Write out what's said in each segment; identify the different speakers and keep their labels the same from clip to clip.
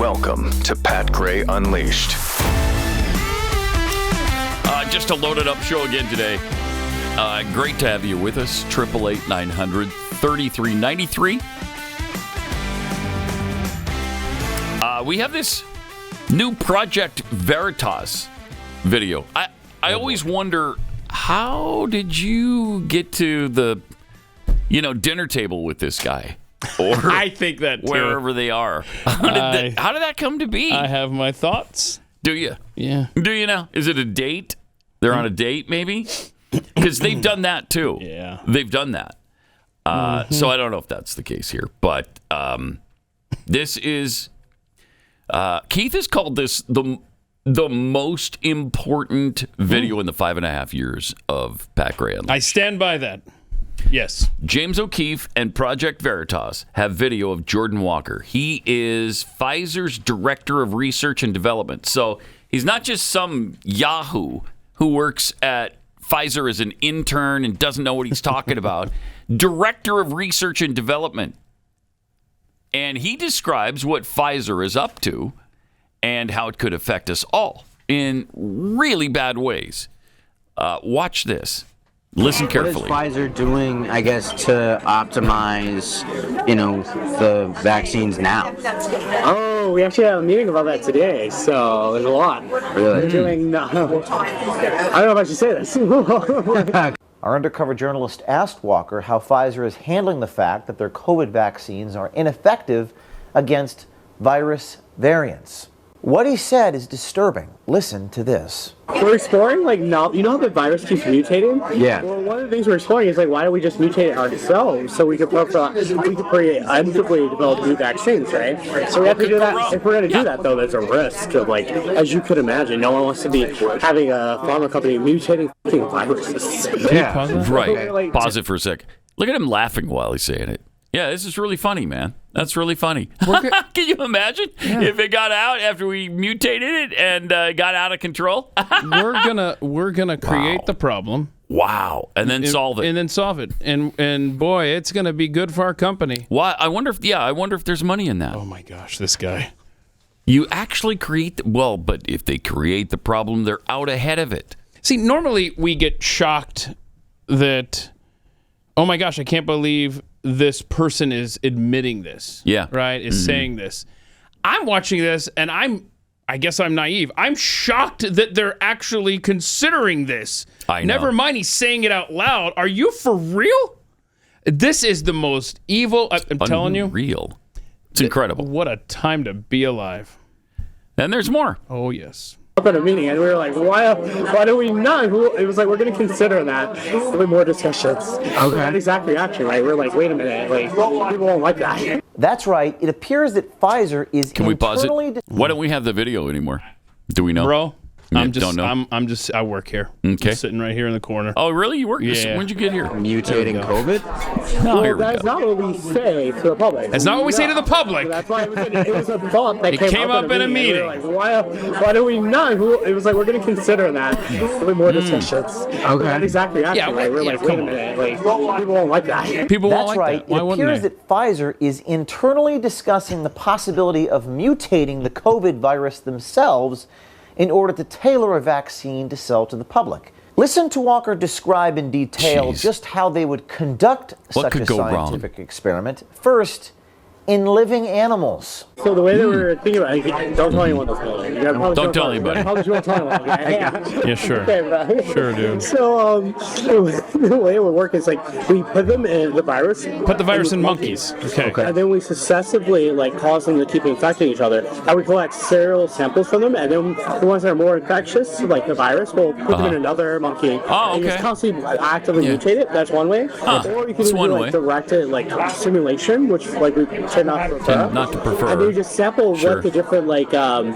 Speaker 1: Welcome to Pat Gray Unleashed.
Speaker 2: Just a loaded up show again today. Great to have you with us. 888-900-3393. We have this new Project Veritas video. I always wonder, how did you get to the dinner table with this guy? Or
Speaker 3: I think that too.
Speaker 2: Wherever they are. How did that come to be?
Speaker 3: I have my thoughts.
Speaker 2: Do you?
Speaker 3: Yeah.
Speaker 2: Do you now? Is it a date? They're on a date, maybe? Because they've done that, too.
Speaker 3: Yeah.
Speaker 2: They've done that. So I don't know if that's the case here. But this is... Keith has called this the most important video in the 5.5 years of Pat Gray Unleashed.
Speaker 3: I stand by that. Yes.
Speaker 2: James O'Keefe and Project Veritas have video of Jordan Walker. He is Pfizer's Director of Research and Development. So he's not just some yahoo who works at Pfizer as an intern and doesn't know what he's talking about. Director of Research and Development. And he describes what Pfizer is up to and how it could affect us all in really bad ways. Watch this. Listen carefully.
Speaker 4: What is Pfizer doing, I guess, to optimize, the vaccines now?
Speaker 5: Oh, we actually had a meeting about that today, so there's a lot.
Speaker 4: Really?
Speaker 5: We're doing, I don't know if I should say this.
Speaker 6: Our undercover journalist asked Walker how Pfizer is handling the fact that their COVID vaccines are ineffective against virus variants. What he said is disturbing. Listen to this.
Speaker 5: We're exploring, how the virus keeps mutating?
Speaker 4: Yeah.
Speaker 5: Well, one of the things we're exploring is, why don't we just mutate it ourselves so we could preemptively develop new vaccines, right? So we have to do that. If we're going to do that, though, there's a risk of, as you could imagine, no one wants to be having a pharma company mutating viruses.
Speaker 2: Yeah. Right. Pause it for a sec. Look at him laughing while he's saying it. Yeah, this is really funny, man. That's really funny. Can you imagine if it got out after we mutated it and got out of control?
Speaker 3: we're gonna create the problem.
Speaker 2: Wow, and then solve it.
Speaker 3: And then solve it. And boy, it's gonna be good for our company.
Speaker 2: Why? I wonder if there's money in that.
Speaker 3: Oh my gosh, this guy.
Speaker 2: You actually create but if they create the problem, they're out ahead of it.
Speaker 3: See, normally we get shocked that, oh my gosh, I can't believe this person is admitting this.
Speaker 2: Yeah.
Speaker 3: Right? Is saying this. I'm watching this and I guess I'm naive. I'm shocked that they're actually considering this.
Speaker 2: I know.
Speaker 3: Never mind he's saying it out loud. Are you for real? This is the most evil, I'm telling you.
Speaker 2: Real. It's incredible.
Speaker 3: What a time to be alive.
Speaker 2: And there's more.
Speaker 3: Oh, yes.
Speaker 5: Up at a meeting, and we were like, why do we not? It was like, we're going to consider that. There'll be more discussions. Okay. That exact reaction, right? We're like, wait a minute, people won't like that.
Speaker 6: That's right. It appears that Pfizer is
Speaker 2: Can we pause it? Why don't we have the video anymore? Do we know?
Speaker 3: Bro,
Speaker 2: don't know.
Speaker 3: I work here.
Speaker 2: Okay.
Speaker 3: I'm sitting right here in the corner.
Speaker 2: Oh, really? You work?
Speaker 3: Yeah.
Speaker 2: When'd you get here?
Speaker 4: Mutating COVID?
Speaker 5: Well, that's not what we say to the public.
Speaker 3: That's not what we say to the public.
Speaker 5: That's why it was a thought that
Speaker 3: came up in a meeting.
Speaker 5: We were like, why do we not? It was like, we're going to consider that. There'll be more discussions. Okay. That exact reaction, right? We're like, wait a minute, people won't like that.
Speaker 3: People won't like
Speaker 6: right.
Speaker 3: that. Why
Speaker 6: it
Speaker 3: wouldn't
Speaker 6: appears
Speaker 3: they?
Speaker 6: that Pfizer is internally discussing the possibility of mutating the COVID virus themselves in order to tailor a vaccine to sell to the public. Listen to Walker describe in detail just how they would conduct such a scientific experiment. First, in living animals.
Speaker 5: So the way that we're thinking about it, don't tell anyone this.
Speaker 2: Don't tell anybody.
Speaker 5: You won't tell anyone.
Speaker 3: Yeah, sure.
Speaker 5: Okay,
Speaker 3: sure, dude.
Speaker 5: So the way it would work is we put them in the virus.
Speaker 3: Put the virus in monkeys. Okay.
Speaker 5: And then we successively cause them to keep infecting each other. And we collect serial samples from them, and then the ones that are more infectious, like the virus, we'll put them in another monkey.
Speaker 2: Oh, okay.
Speaker 5: And just constantly actively mutate it. That's one way. Or we can do directed simulation, which we tend not to prefer. And then you just sample what the different proteins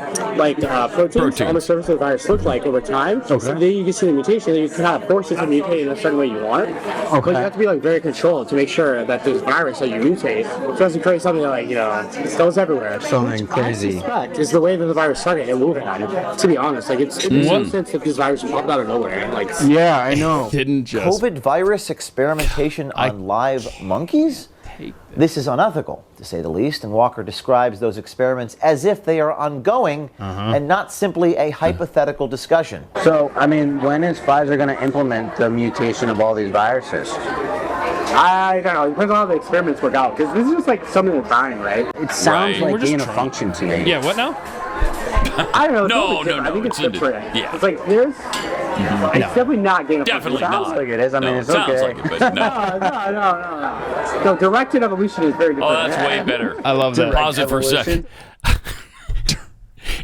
Speaker 5: on the surface of the virus look like over time. Okay. So then you can see the mutation, and you can force it to mutate in a certain way you want. Okay. But you have to be very controlled to make sure that this virus that you mutate doesn't create something that goes everywhere.
Speaker 4: Something crazy.
Speaker 5: Is the way that the virus started and moving on. To be honest, it's no sense that this virus popped out of nowhere.
Speaker 4: Yeah, I know.
Speaker 3: Didn't just
Speaker 6: COVID virus experimentation on live monkeys? This is unethical, to say the least, and Walker describes those experiments as if they are ongoing and not simply a hypothetical discussion.
Speaker 4: So, I mean, when is Pfizer going to implement the mutation of all these viruses?
Speaker 5: I don't know. It depends on how the experiments work out. Because this is just like something that's dying, right?
Speaker 4: It sounds
Speaker 2: Right.
Speaker 4: like gain of function to me.
Speaker 3: Yeah, what now?
Speaker 5: I don't know.
Speaker 2: No,
Speaker 5: I think it's
Speaker 2: it's
Speaker 5: different.
Speaker 2: yeah.
Speaker 5: It's like there's. It's definitely not gain of function.
Speaker 2: Definitely
Speaker 5: It sounds
Speaker 2: not.
Speaker 4: Like it is. I mean, it's
Speaker 2: sounds
Speaker 4: okay.
Speaker 2: like it, but no.
Speaker 5: No. No, directed evolution is very different.
Speaker 2: Oh, that's way better.
Speaker 3: I love that.
Speaker 2: Pause it for a second.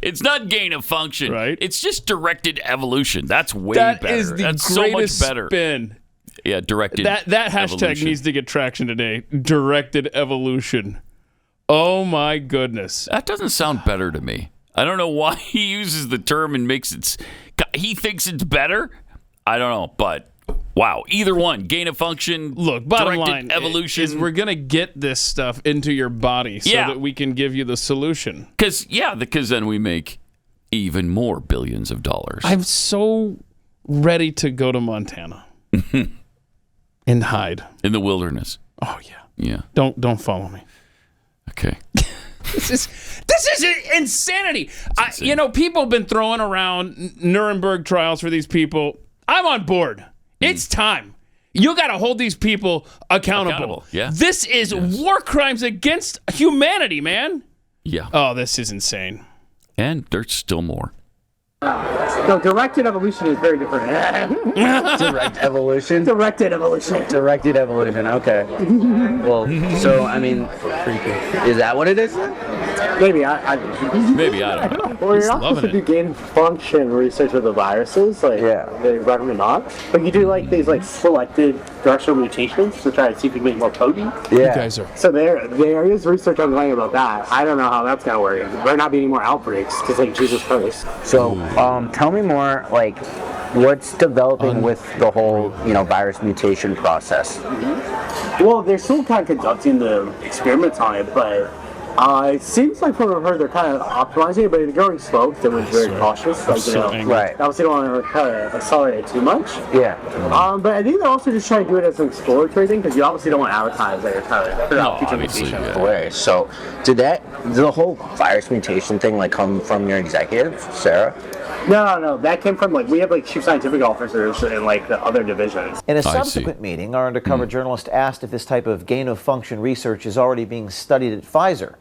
Speaker 2: It's not gain of function.
Speaker 3: Right.
Speaker 2: It's just directed evolution. That's way
Speaker 3: That
Speaker 2: better.
Speaker 3: is the
Speaker 2: That's so
Speaker 3: greatest
Speaker 2: much better.
Speaker 3: spin.
Speaker 2: Yeah, directed
Speaker 3: That hashtag
Speaker 2: evolution.
Speaker 3: needs to get traction today. Directed evolution. Oh my goodness.
Speaker 2: That doesn't sound better to me. I don't know why he uses the term and makes it. He thinks it's better. I don't know, but wow, either one, gain of function.
Speaker 3: Look, bottom
Speaker 2: directed
Speaker 3: line
Speaker 2: evolution.
Speaker 3: is we're gonna get this stuff into your body so
Speaker 2: Yeah.
Speaker 3: that we can give you the solution.
Speaker 2: Because then we make even more billions of dollars.
Speaker 3: I'm so ready to go to Montana and hide.
Speaker 2: In the wilderness.
Speaker 3: Oh yeah.
Speaker 2: Yeah.
Speaker 3: Don't follow me.
Speaker 2: Okay.
Speaker 3: This is insanity. People have been throwing around Nuremberg trials for these people. I'm on board. It's time. You got to hold these people accountable.
Speaker 2: Yeah.
Speaker 3: This is war crimes against humanity, man.
Speaker 2: Yeah.
Speaker 3: Oh, this is insane.
Speaker 2: And there's still more.
Speaker 5: No, directed evolution is very different.
Speaker 4: Direct evolution?
Speaker 5: Directed evolution.
Speaker 4: Directed evolution, okay. Well, so, I mean, is that what it is?
Speaker 5: Maybe
Speaker 2: Maybe, I don't know.
Speaker 5: Well, you're not
Speaker 3: loving
Speaker 5: supposed to do gain of function research with the viruses, like they recommend not. But you do like these like selected directional mutations to try to see if you can make more potent.
Speaker 3: You guys are.
Speaker 5: So there is research ongoing about that. I don't know how that's gonna work. There might not be any more outbreaks because like Jesus Christ.
Speaker 4: So, tell me more, like, what's developing with the whole, virus mutation process?
Speaker 5: Well, they're still kind of conducting the experiments on it, but it seems like from what I've heard, they're kind of optimizing it, but they're going slow. They were very cautious. Like,
Speaker 3: so angry.
Speaker 4: Right.
Speaker 5: Obviously, they don't want to kind of accelerate it too much.
Speaker 4: Yeah.
Speaker 5: But I think they're also just trying to do it as an exploratory thing because you obviously don't want to advertise that you're trying to figure out future
Speaker 2: obviously,
Speaker 5: mutations.
Speaker 2: yeah.
Speaker 4: Way. So, did the whole virus mutation thing, like, come from your executive, Sarah?
Speaker 5: No. That came from we have chief scientific officers in the other divisions.
Speaker 6: In a
Speaker 2: see.
Speaker 6: subsequent meeting, our undercover journalist asked if this type of gain-of-function research is already being studied at Pfizer.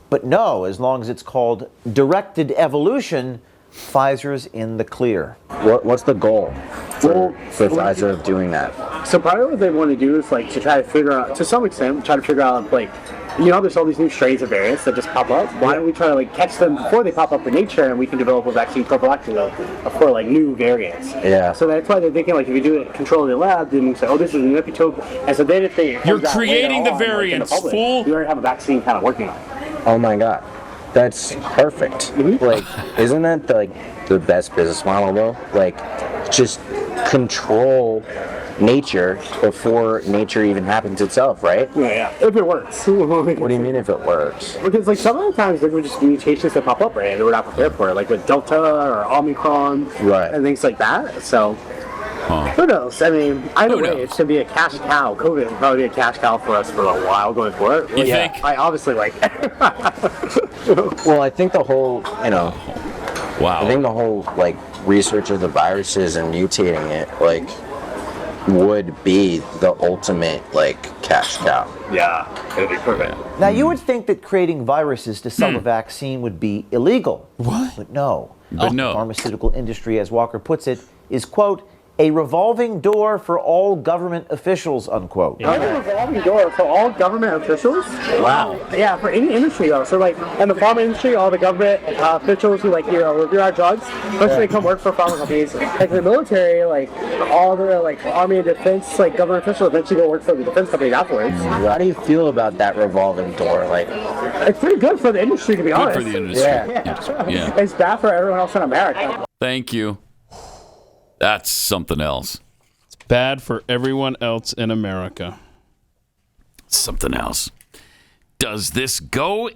Speaker 6: But no, as long as it's called directed evolution, Pfizer's in the clear.
Speaker 4: What's the goal for Pfizer of doing that?
Speaker 5: So probably what they want to do is to try to figure out, to some extent, there's all these new strains of variants that just pop up. Why don't we try to catch them before they pop up in nature, and we can develop a vaccine prophylactically for new variants.
Speaker 4: Yeah.
Speaker 5: So that's why they're thinking if you do it control in the lab, then we say, oh, this is an epitope. And so then if they
Speaker 3: You're creating the variants, fool.
Speaker 5: We already have a vaccine kind of working on it.
Speaker 4: Oh my God, that's perfect. Isn't that the best business model though? Just control nature before nature even happens itself, right?
Speaker 5: Yeah. If it works.
Speaker 4: What do you mean if it works?
Speaker 5: Because some of the times there were just mutations that pop up, right? And we're not prepared for it, like with Delta or Omicron,
Speaker 4: Right.
Speaker 5: and things like that. So who knows? I mean, either way, it's gonna be a cash cow. COVID will probably be a cash cow for us for a while going forward.
Speaker 2: You think?
Speaker 5: I obviously
Speaker 4: Well, I think the whole,
Speaker 2: Wow.
Speaker 4: I think the whole research of the viruses and mutating it would be the ultimate cash cow.
Speaker 5: Yeah, it'll be perfect.
Speaker 6: Now, you would think that creating viruses to sell a vaccine would be illegal.
Speaker 3: What?
Speaker 6: But no.
Speaker 2: But no.
Speaker 6: The pharmaceutical industry, as Walker puts it, is, quote, a revolving door for all government officials, unquote.
Speaker 5: A revolving door for all government officials? Wow. Yeah, for any industry though. So in the pharma industry, all the government officials who review our drugs, eventually come work for pharma companies. In the military, all the army and defense government officials eventually go work for the defense companies afterwards.
Speaker 4: How do you feel about that revolving door?
Speaker 5: It's pretty good for the industry, to be
Speaker 2: Good
Speaker 5: honest.
Speaker 2: for the industry. Yeah.
Speaker 5: It's bad for everyone else in America.
Speaker 2: Thank you. That's something else.
Speaker 3: Bad for everyone else in America.
Speaker 2: Something else. Does this go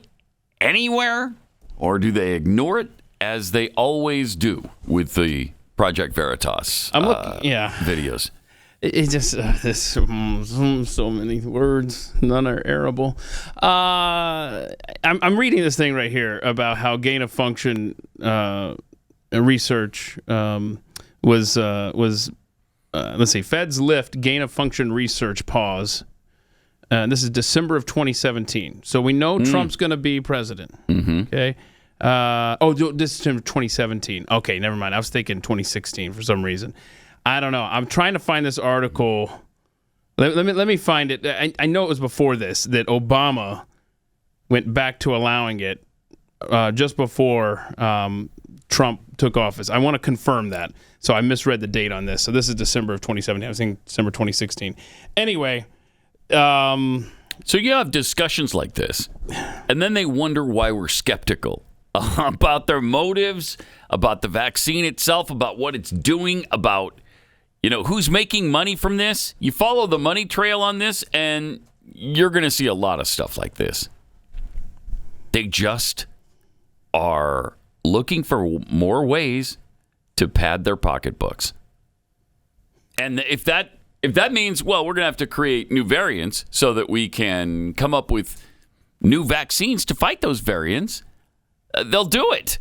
Speaker 2: anywhere, or do they ignore it as they always do with the Project Veritas
Speaker 3: I'm looking.
Speaker 2: videos?
Speaker 3: It just there's so many words, none are arable. I'm reading this thing right here about how gain of function research was let's see, Feds lift gain of function research pause. This is December of 2017, so we know Trump's going to be president. Okay. This is 2017. Okay, never mind. I was thinking 2016 for some reason. I don't know. I'm trying to find this article. Let me find it. I know it was before this that Obama went back to allowing it just before Trump took office. I want to confirm that. So I misread the date on this. So this is December of 2017. I was thinking December 2016. Anyway.
Speaker 2: So you have discussions like this, and then they wonder why we're skeptical about their motives, about the vaccine itself, about what it's doing, about who's making money from this. You follow the money trail on this, and you're going to see a lot of stuff like this. They just are looking for more ways to pad their pocketbooks. And if that means, well, we're going to have to create new variants so that we can come up with new vaccines to fight those variants, they'll do it.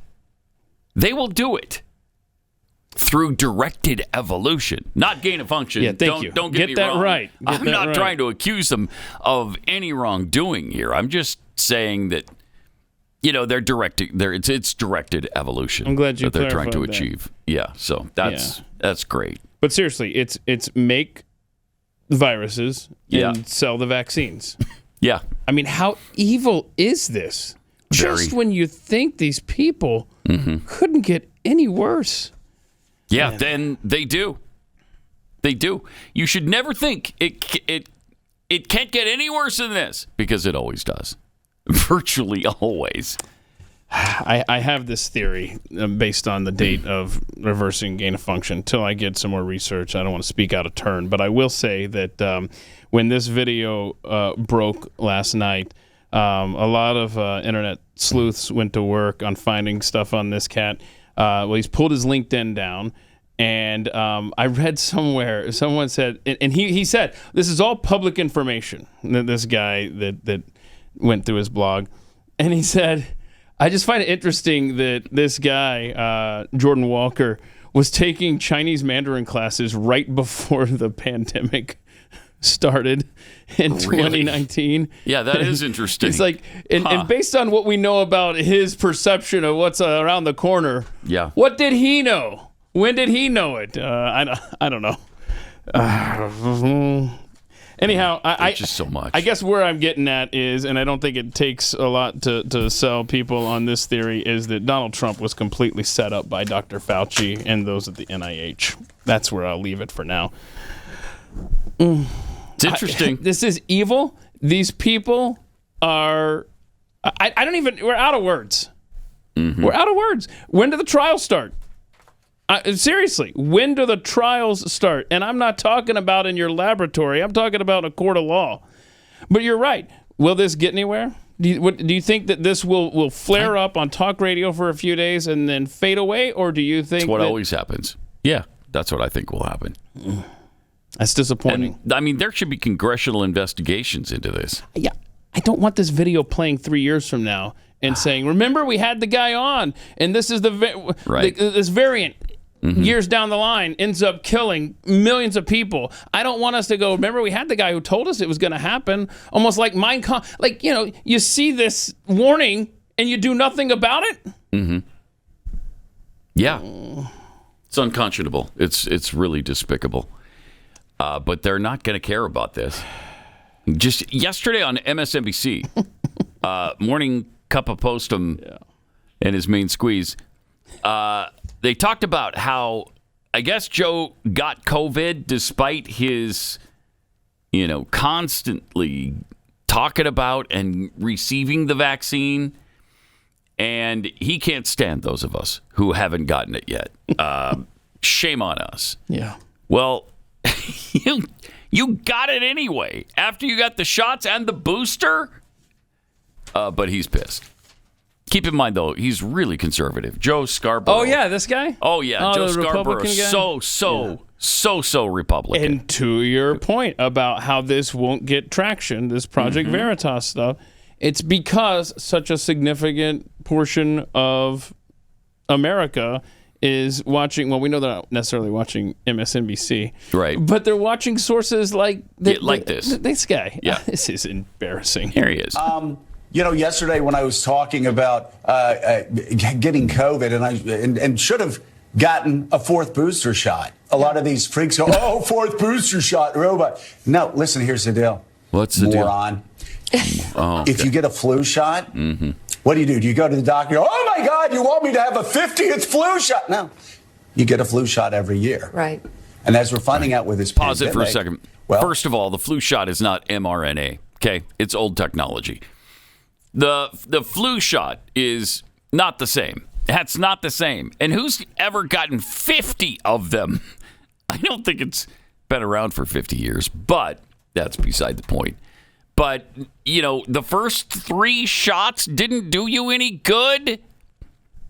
Speaker 2: They will do it through directed evolution, not gain of function.
Speaker 3: Yeah, thank you.
Speaker 2: Don't get me
Speaker 3: that
Speaker 2: wrong.
Speaker 3: Right.
Speaker 2: I'm not trying to accuse them of any wrongdoing here. I'm just saying that they're directing. It's directed evolution.
Speaker 3: I'm glad you
Speaker 2: that they're trying to
Speaker 3: clarified that.
Speaker 2: achieve. Yeah, so that's great.
Speaker 3: But seriously, it's make viruses and sell the vaccines.
Speaker 2: Yeah.
Speaker 3: I mean, how evil is this? Just when you think these people couldn't get any worse.
Speaker 2: Yeah, then they do. They do. You should never think it can't get any worse than this, because it always does. Virtually always.
Speaker 3: I have this theory based on the date of reversing gain of function. Until I get some more research, I don't want to speak out of turn, but I will say that when this video broke last night, a lot of internet sleuths went to work on finding stuff on this cat. He's pulled his LinkedIn down, and I read somewhere, someone said, and he said, this is all public information, this guy that went through his blog, and he said, I just find it interesting that this guy, Jordan Walker, was taking Chinese Mandarin classes right before the pandemic started in 2019.
Speaker 2: Yeah, that is interesting.
Speaker 3: It's like, and based on what we know about his perception of what's around the corner, what did he know? When did he know it? I don't know. Anyhow,
Speaker 2: just so much.
Speaker 3: I guess where I'm getting at is, and I don't think it takes a lot to sell people on this theory, is that Donald Trump was completely set up by Dr. Fauci and those at the NIH. That's where I'll leave it for now.
Speaker 2: It's interesting.
Speaker 3: This is evil. These people are... I don't even... We're out of words. We're out of words. When do the trials start? Seriously, when do the trials start? And I'm not talking about in your laboratory. I'm talking about in a court of law. But you're right. Will this get anywhere? Do you think that this will flare up on talk radio for a few days and then fade away? Or do you think
Speaker 2: that's what always happens? Yeah, that's what I think will happen.
Speaker 3: That's disappointing.
Speaker 2: And, I mean, there should be congressional investigations into this.
Speaker 3: Yeah, I don't want this video playing 3 years from now and saying, remember, we had the guy on, and this is this variant. Years down the line ends up killing millions of people. I don't want us to go, remember, we had the guy who told us it was going to happen, almost like you see this warning and you do nothing about it.
Speaker 2: Yeah, it's unconscionable. It's really despicable. But they're not going to care about this. Just yesterday on MSNBC, Morning Cup of Postum and his main squeeze, they talked about how, I guess, Joe got COVID despite his, constantly talking about and receiving the vaccine. And he can't stand those of us who haven't gotten it yet. Shame on us.
Speaker 3: Yeah.
Speaker 2: Well, you got it anyway after you got the shots and the booster. But he's pissed. Keep in mind, though, he's really conservative. Joe Scarborough.
Speaker 3: Oh, yeah, this guy?
Speaker 2: Oh, yeah. Joe
Speaker 3: the
Speaker 2: Scarborough.
Speaker 3: Republican guy?
Speaker 2: So So Republican.
Speaker 3: And to your point about how this won't get traction, this Project Veritas stuff, it's because such a significant portion of America is watching. Well, we know they're not necessarily watching MSNBC,
Speaker 2: right?
Speaker 3: But they're watching sources like
Speaker 2: this.
Speaker 3: This guy.
Speaker 2: Yeah,
Speaker 3: this is embarrassing.
Speaker 2: Here he is.
Speaker 7: Yesterday when I was talking about getting COVID, and should have gotten a fourth booster shot. A lot of these freaks go, "Oh, fourth booster shot, robot." No, listen. Here's the deal.
Speaker 2: What's the
Speaker 7: moron?
Speaker 2: Oh,
Speaker 7: okay. If you get a flu shot, what do? Do you go to the doctor and go, "Oh my God, you want me to have a 50th flu shot?" No, you get a flu shot every year.
Speaker 8: Right.
Speaker 7: And as we're finding out with this
Speaker 2: Pause
Speaker 7: pandemic,
Speaker 2: it for a second.
Speaker 7: Well,
Speaker 2: first of all, the flu shot is not mRNA. Okay, it's old technology. The flu shot is not the same. That's not the same. And who's ever gotten 50 of them? I don't think it's been around for 50 years, but that's beside the point. But, the first 3 shots didn't do you any good.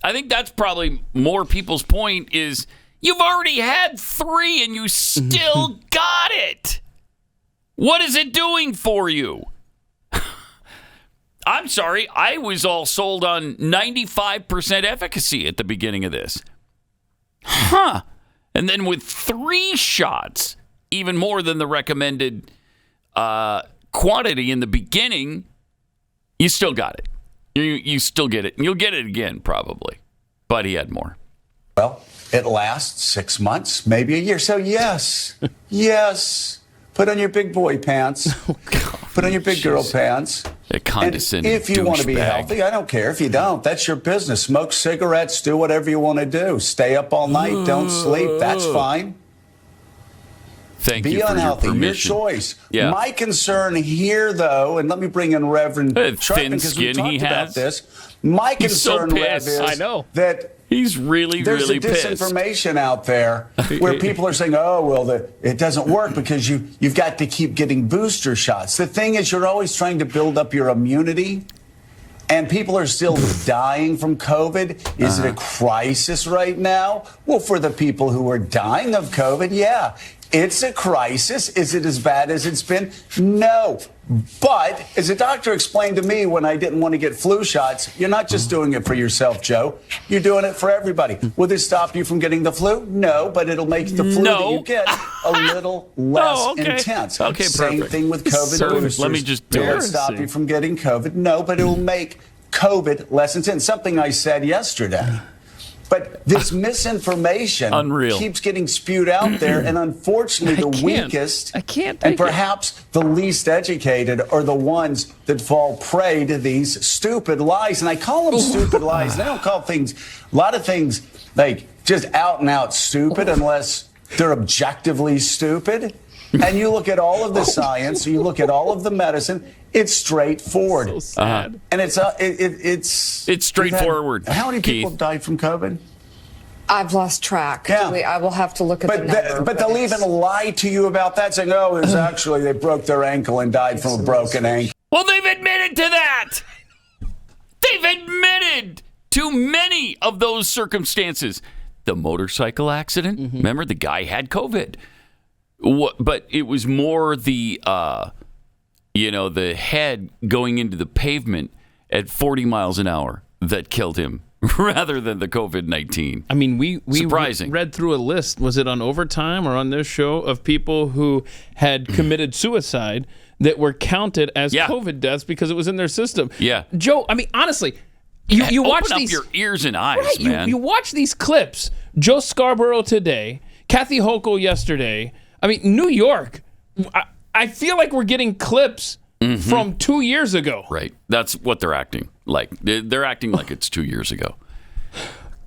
Speaker 2: I think that's probably more people's point is you've already had 3 and you still got it. What is it doing for you? I'm sorry. I was all sold on 95% efficacy at the beginning of this. And then with 3 shots, even more than the recommended quantity in the beginning, you still got it. You still get it. And you'll get it again, probably. But he had more.
Speaker 7: Well, it lasts 6 months, maybe a year. So, yes. Put on your big boy pants. Put on your big girl pants.
Speaker 2: A condescending
Speaker 7: and if you want to be
Speaker 2: douchebag.
Speaker 7: healthy, I don't care. If you don't, that's your business. Smoke cigarettes, do whatever you want to do. Stay up all night, don't sleep. That's fine.
Speaker 2: Thank
Speaker 7: be
Speaker 2: you for
Speaker 7: unhealthy,
Speaker 2: your
Speaker 7: your
Speaker 2: permission.
Speaker 7: choice.
Speaker 2: Yeah.
Speaker 7: My concern here, though, and let me bring in Reverend Trutman,
Speaker 2: thin
Speaker 7: because we
Speaker 2: skin
Speaker 7: talked
Speaker 2: he
Speaker 7: about
Speaker 2: has.
Speaker 7: this. My
Speaker 2: He's so
Speaker 7: concern, Rev,
Speaker 2: pissed.
Speaker 7: is
Speaker 3: I know.
Speaker 7: that
Speaker 2: he's really
Speaker 7: there's a
Speaker 2: pissed.
Speaker 7: disinformation out there where people are saying, "Oh, well, it doesn't work because you've got to keep getting booster shots." The thing is, you're always trying to build up your immunity. And people are still dying from COVID. Is it a crisis right now? Well, for the people who are dying of COVID, yeah, it's a crisis. Is it as bad as it's been? No. But as a doctor explained to me when I didn't want to get flu shots, you're not just doing it for yourself, Joe. You're doing it for everybody. Will this stop you from getting the flu? No, but it'll make the flu that you get a little less intense.
Speaker 2: Okay,
Speaker 7: Same
Speaker 2: perfect.
Speaker 7: thing with COVID boosters.
Speaker 2: Let me just do
Speaker 7: Will it
Speaker 2: it.
Speaker 7: stop you from getting COVID? No, but it'll make COVID less intense. Something I said yesterday. But this misinformation keeps getting spewed out there, and unfortunately, the weakest and perhaps the least educated are the ones that fall prey to these stupid lies. And I call them stupid lies. They don't call a lot of things like just out and out stupid unless they're objectively stupid. And you look at all of the science, you look at all of the medicine, it's straightforward.
Speaker 3: So sad.
Speaker 7: And it's
Speaker 2: straightforward.
Speaker 7: How many people have died from COVID?
Speaker 8: I've lost track.
Speaker 7: Yeah.
Speaker 8: I will have to look at the number.
Speaker 7: But they'll even lie to you about that, saying, "Oh, it's actually they broke their ankle and died from a broken ankle."
Speaker 2: Well, they've admitted to that. They've admitted to many of those circumstances. The motorcycle accident. Remember, the guy had COVID. But it was more the head going into the pavement at 40 miles an hour that killed him rather than the COVID-19.
Speaker 3: I mean, we
Speaker 2: Surprising.
Speaker 3: read through a list, was it on Overtime or on this show, of people who had committed suicide that were counted as COVID deaths because it was in their system.
Speaker 2: Yeah.
Speaker 3: Joe, I mean, honestly, you watch
Speaker 2: Open up
Speaker 3: these...
Speaker 2: your ears and eyes,
Speaker 3: right,
Speaker 2: man.
Speaker 3: You watch these clips. Joe Scarborough today, Kathy Hochul yesterday. I mean, New York, I feel like we're getting clips from 2 years ago.
Speaker 2: Right. That's what they're acting like. They're acting like it's 2 years ago.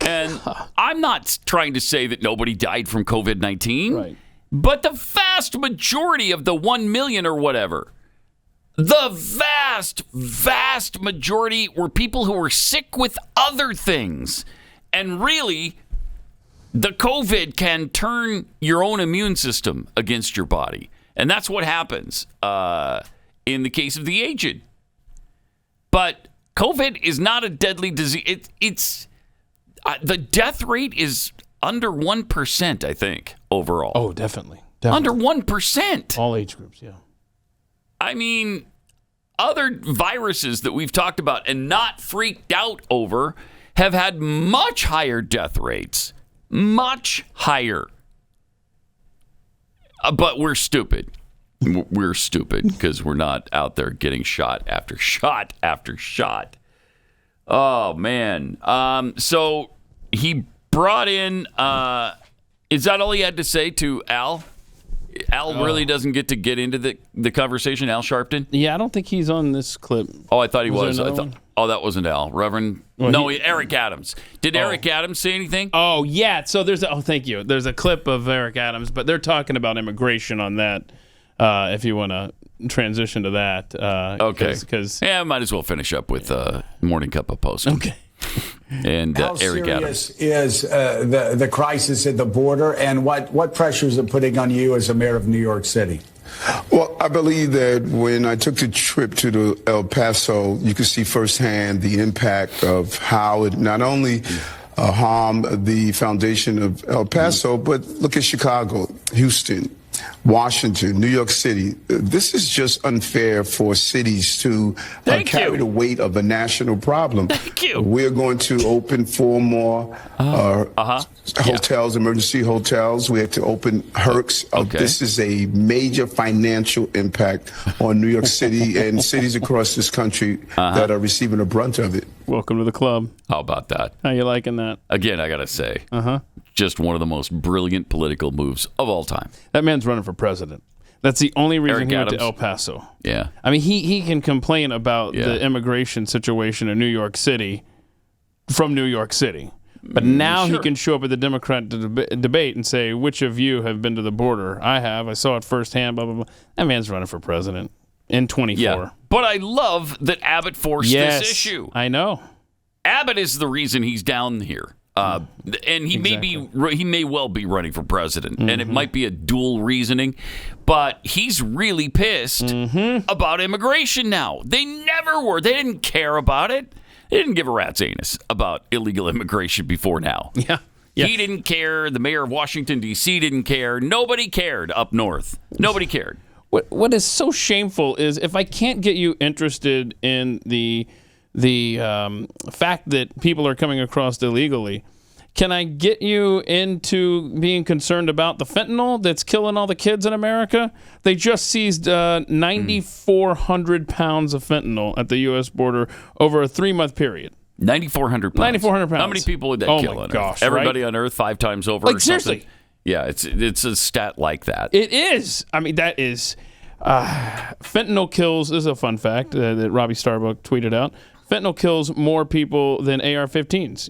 Speaker 2: And I'm not trying to say that nobody died from COVID-19.
Speaker 3: Right.
Speaker 2: But the vast majority of the 1 million or whatever, the vast majority were people who were sick with other things. And really, the COVID can turn your own immune system against your body. And that's what happens in the case of the aged. But COVID is not a deadly disease. It's the death rate is under 1%, I think, overall.
Speaker 3: Oh, definitely.
Speaker 2: Under 1%.
Speaker 3: All age groups, yeah.
Speaker 2: I mean, other viruses that we've talked about and not freaked out over have had much higher death rates. Much higher. But we're stupid. We're stupid because we're not out there getting shot after shot after shot. Oh, man. So he brought in, is that all he had to say to Al? Al really doesn't get into the conversation, Al Sharpton?
Speaker 3: Yeah, I don't think he's on this clip.
Speaker 2: Oh, I thought he was.
Speaker 3: One?
Speaker 2: Oh, that wasn't Al. Reverend?
Speaker 3: Well,
Speaker 2: no, Eric Adams. Did Eric Adams say anything?
Speaker 3: Oh, yeah. So thank you. There's a clip of Eric Adams, but they're talking about immigration on that, if you want to transition to that.
Speaker 2: Okay. Yeah, I might as well finish up with Morning Cup of Post.
Speaker 3: Okay.
Speaker 2: And
Speaker 7: How
Speaker 2: Eric Adams.
Speaker 7: is the crisis at the border, and what pressures are putting on you as a mayor of New York City?
Speaker 9: Well, I believe that when I took the trip to El Paso, you could see firsthand the impact of how it not only harmed the foundation of El Paso, but look at Chicago, Houston, Washington, New York City. This is just unfair for cities to carry the weight of a national problem.
Speaker 2: Thank you.
Speaker 9: We're going to open 4 more hotels, emergency hotels. We have to open HERCs.
Speaker 2: Okay.
Speaker 9: This is a major financial impact on New York City and cities across this country that are receiving the brunt of it.
Speaker 3: Welcome to the club.
Speaker 2: How about that?
Speaker 3: How you liking that?
Speaker 2: Again, I got to say, just one of the most brilliant political moves of all time.
Speaker 3: That man's running for president. That's the only reason
Speaker 2: Eric
Speaker 3: he
Speaker 2: Adams.
Speaker 3: went to El Paso.
Speaker 2: Yeah.
Speaker 3: I mean, he can complain about the immigration situation in New York City from New York City. But now he can show up at the Democrat debate and say, which of you have been to the border? I have. I saw it firsthand, blah, blah, blah. That man's running for president in 24.
Speaker 2: Yeah. But I love that Abbott forced this issue.
Speaker 3: I know.
Speaker 2: Abbott is the reason he's down here. And he may well be running for president, and it might be a dual reasoning, but he's really pissed about immigration now. They never were. They didn't care about it. They didn't give a rat's anus about illegal immigration before now.
Speaker 3: Yeah.
Speaker 2: He didn't care. The mayor of Washington, D.C. didn't care. Nobody cared up north. Nobody cared.
Speaker 3: What is so shameful is if I can't get you interested in the fact that people are coming across illegally, can I get you into being concerned about the fentanyl that's killing all the kids in America? They just seized 9,400 pounds of fentanyl at the U.S. border over a 3-month period.
Speaker 2: 9,400 pounds.
Speaker 3: 9,400 pounds.
Speaker 2: How many people would that kill on
Speaker 3: gosh,
Speaker 2: Earth? Everybody
Speaker 3: right?
Speaker 2: on Earth 5 times over
Speaker 3: Like,
Speaker 2: or something?
Speaker 3: seriously.
Speaker 2: Yeah, it's a stat like that.
Speaker 3: It is. I mean, that is... fentanyl kills... This is a fun fact that Robbie Starbuck tweeted out. Fentanyl kills more people than AR-15s.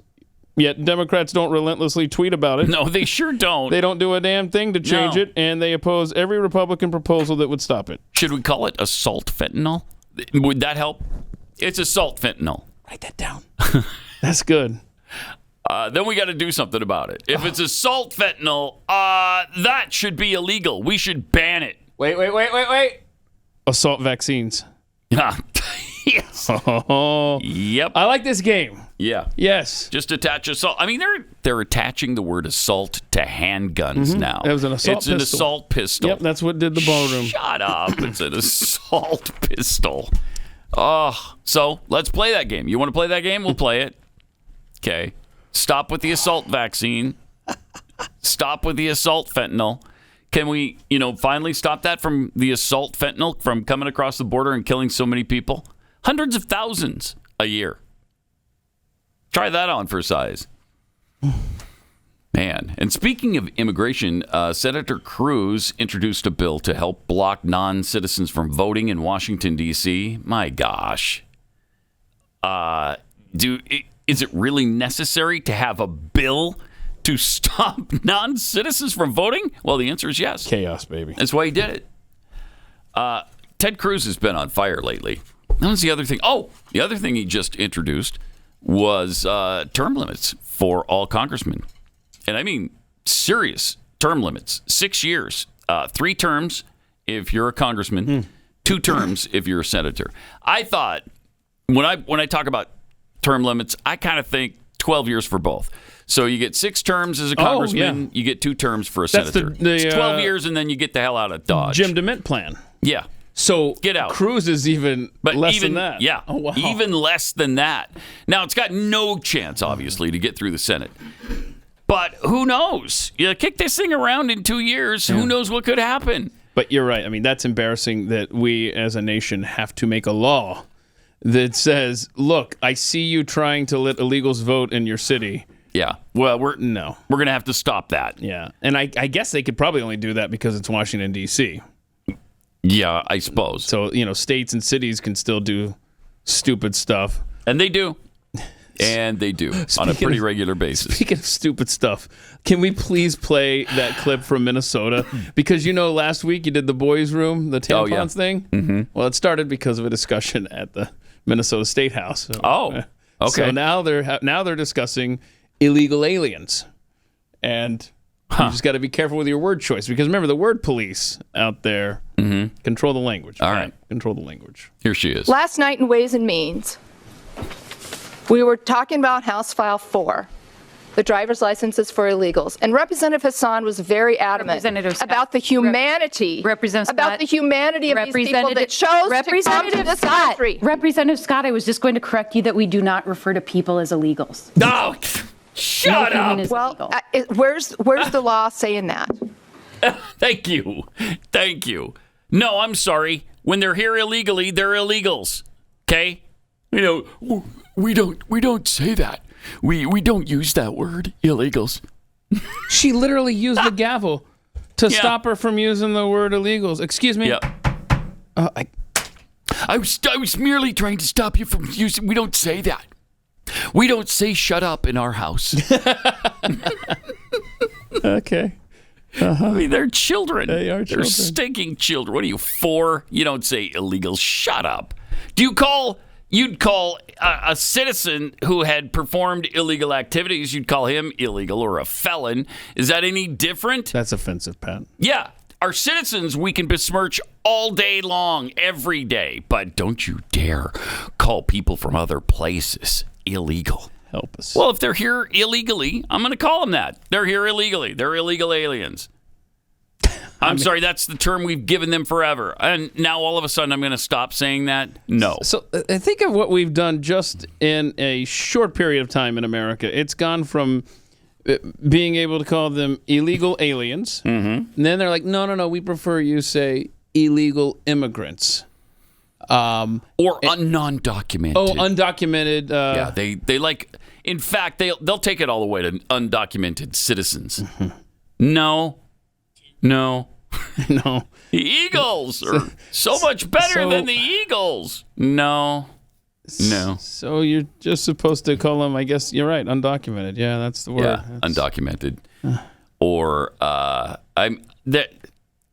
Speaker 3: Yet Democrats don't relentlessly tweet about it.
Speaker 2: No, they sure don't.
Speaker 3: They don't do a damn thing to change it, and they oppose every Republican proposal that would stop it.
Speaker 2: Should we call it assault fentanyl? Would that help? It's assault fentanyl.
Speaker 3: Write that down. That's good.
Speaker 2: Then we got to do something about it. If it's assault fentanyl, that should be illegal. We should ban it.
Speaker 3: Wait. Assault vaccines.
Speaker 2: Yes.
Speaker 3: Oh.
Speaker 2: Yep.
Speaker 3: I like this game.
Speaker 2: Yeah.
Speaker 3: Yes.
Speaker 2: Just attach assault. I mean, they're attaching the word assault to handguns now.
Speaker 3: It was an assault
Speaker 2: It's
Speaker 3: pistol.
Speaker 2: an assault pistol.
Speaker 3: Yep, that's what did the ballroom.
Speaker 2: Shut up. It's an assault pistol. Oh, so let's play that game. You want to play that game? We'll play it. Okay. Stop with the assault vaccine. Stop with the assault fentanyl. Can we, finally stop that from the assault fentanyl from coming across the border and killing so many people? Hundreds of thousands a year. Try that on for size. Man. And speaking of immigration, Senator Cruz introduced a bill to help block non-citizens from voting in Washington, D.C. My gosh. Is it really necessary to have a bill to stop non-citizens from voting? Well, the answer is yes.
Speaker 3: Chaos, baby.
Speaker 2: That's why he did it. Ted Cruz has been on fire lately. That was the other thing. Oh, the other thing he just introduced was term limits for all congressmen. And I mean serious term limits. 6 years. 3 terms if you're a congressman. 2 terms if you're a senator. I thought, when I talk about term limits, I kind of think 12 years for both. So you get 6 terms as a congressman. You get 2 terms for a senator. It's 12 years, and then you get the hell out of Dodge.
Speaker 3: Jim DeMint plan.
Speaker 2: Yeah.
Speaker 3: So
Speaker 2: get out.
Speaker 3: Cruz is even less than that.
Speaker 2: Yeah.
Speaker 3: Oh, wow.
Speaker 2: Even less than that. Now, it's got no chance, obviously, to get through the Senate. But who knows? You kick this thing around in 2 years, who knows what could happen?
Speaker 3: But you're right. I mean, that's embarrassing that we as a nation have to make a law that says, look, I see you trying to let illegals vote in your city.
Speaker 2: Yeah. Well, we're going to have to stop that.
Speaker 3: Yeah. And I guess they could probably only do that because it's Washington, D.C.
Speaker 2: Yeah, I suppose.
Speaker 3: So, states and cities can still do stupid stuff.
Speaker 2: And they do. And they do on a pretty regular basis.
Speaker 3: Speaking of stupid stuff, can we please play that clip from Minnesota? Because last week you did the boys' room, the tampons thing. Mm-hmm. Well, it started because of a discussion at the Minnesota State House.
Speaker 2: Okay.
Speaker 3: So now they're discussing illegal aliens, and you just got to be careful with your word choice because remember the word police out there. Mm-hmm. Control the language.
Speaker 2: All right,
Speaker 3: control the language.
Speaker 2: Here she is.
Speaker 10: Last night in Ways and Means, we were talking about House File 4, the driver's licenses for illegals, and Representative Hassan was very adamant about the humanity, of these people that chose to come to this country.
Speaker 11: Representative Scott, I was just going to correct you that we do not refer to people as illegals.
Speaker 2: No, shut up.
Speaker 10: Well, where's the law saying that?
Speaker 2: Thank you. No, I'm sorry. When they're here illegally, they're illegals. Okay? We don't say that. We don't use that word, illegals.
Speaker 3: She literally used the gavel to stop her from using the word illegals. Excuse me.
Speaker 2: Yeah. I was merely trying to stop you from using. We don't say that. We don't say shut up in our house.
Speaker 3: Okay.
Speaker 2: I mean, they're children.
Speaker 3: They are children.
Speaker 2: They're stinking children. What are you, 4? You don't say illegal. Shut up. You'd call a citizen who had performed illegal activities, you'd call him illegal or a felon. Is that any different?
Speaker 3: That's offensive, Pat.
Speaker 2: Yeah. Our citizens we can besmirch all day long, every day. But don't you dare call people from other places illegal.
Speaker 3: Help us.
Speaker 2: Well, if they're here illegally, I'm going to call them that. They're here illegally. They're illegal aliens. I'm sorry, that's the term we've given them forever. And now all of a sudden I'm going to stop saying that? No.
Speaker 3: So think of what we've done just in a short period of time in America. It's gone from being able to call them illegal aliens. Mm-hmm. And then they're like, no, we prefer you say illegal immigrants.
Speaker 2: Or non-documented.
Speaker 3: Oh, undocumented.
Speaker 2: Yeah, they like, in fact, they'll take it all the way to undocumented citizens. Mm-hmm. No.
Speaker 3: No.
Speaker 2: The Eagles are so much better than the Eagles. No.
Speaker 3: So you're just supposed to call them, I guess, you're right, undocumented. Yeah, that's the word.
Speaker 2: Yeah, undocumented. Or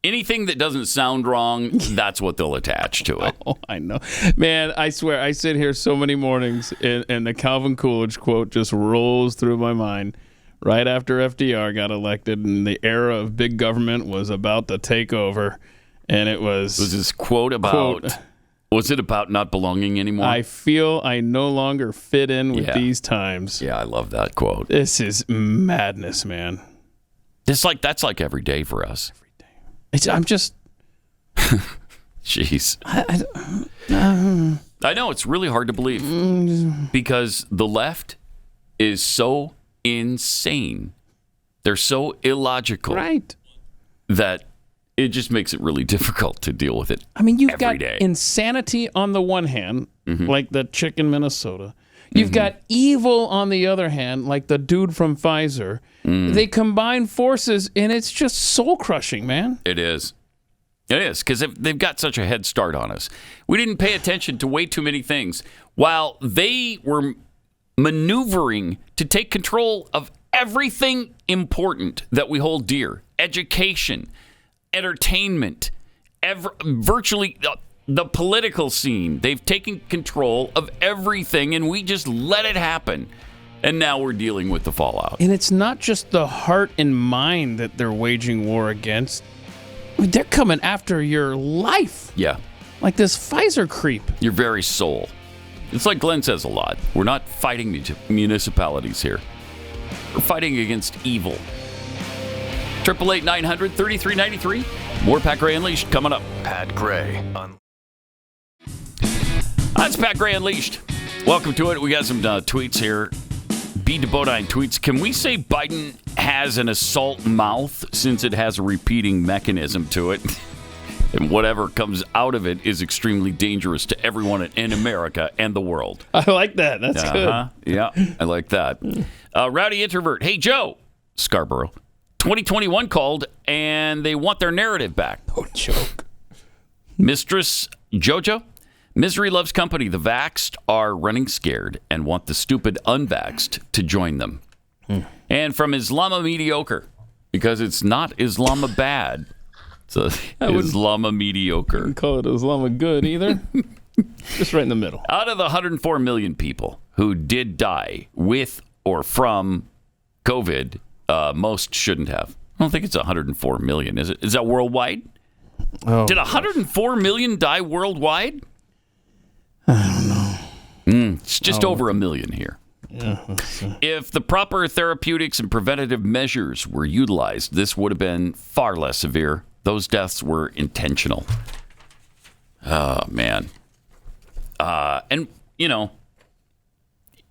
Speaker 2: anything that doesn't sound wrong, that's what they'll attach to it.
Speaker 3: Oh, I know. Man, I swear, I sit here so many mornings and the Calvin Coolidge quote just rolls through my mind. Right after FDR got elected and the era of big government was about to take over. And it was
Speaker 2: this quote about, was it about not belonging anymore?
Speaker 3: I feel I no longer fit in with these times.
Speaker 2: Yeah, I love that quote.
Speaker 3: This is madness, man.
Speaker 2: That's like every day for us.
Speaker 3: Every day. I'm just...
Speaker 2: Jeez. I know, it's really hard to believe. Because the left is so insane. They're so illogical.
Speaker 3: Right.
Speaker 2: That it just makes it really difficult to deal with it.
Speaker 3: I mean, you've got
Speaker 2: day.
Speaker 3: Insanity on the one hand, like the chick in Minnesota. You've got evil on the other hand, like the dude from Pfizer. They combine forces, and it's just soul-crushing, man.
Speaker 2: It is. It is, because they've got such a head start on us. We didn't pay attention to way too many things. While they were maneuvering to take control of everything important that we hold dear, education, entertainment, virtually the political scene. They've taken control of everything, and we just let it happen. And now we're dealing with the fallout.
Speaker 3: And it's not just the heart and mind that they're waging war against. I mean, they're coming after your life.
Speaker 2: Yeah.
Speaker 3: Like this Pfizer creep.
Speaker 2: Your very soul. It's like Glenn says a lot. We're not fighting municipalities here. We're fighting against evil. 888-900-3393. More Pat Gray Unleashed coming up.
Speaker 1: Pat Gray.
Speaker 2: That's Pat Gray Unleashed. Welcome to it. We got some tweets here. B. DeBodine tweets, can we say Biden has an assault mouth since it has a repeating mechanism to it? And whatever comes out of it is extremely dangerous to everyone in America and the world.
Speaker 3: I like that. That's good.
Speaker 2: Yeah, I like that. Rowdy Introvert. Hey, Joe. Scarborough. 2021 called, and they want their narrative back.
Speaker 3: Oh, joke.
Speaker 2: Mistress Jojo. Misery loves company. The vaxxed are running scared and want the stupid unvaxxed to join them. And from Islama Mediocre, because it's not Islamabad. So Islama Mediocre.
Speaker 3: Wouldn't call it Islama good either. Just right in the middle.
Speaker 2: Out of the 104 million people who did die with or from COVID, most shouldn't have. I don't think it's 104 million, is it? Is that worldwide?
Speaker 3: Oh,
Speaker 2: did 104 million die worldwide?
Speaker 3: I don't know.
Speaker 2: It's just over a million here.
Speaker 3: Yeah.
Speaker 2: If the proper therapeutics and preventative measures were utilized, this would have been far less severe. Those deaths were intentional. Oh, man. And, you know,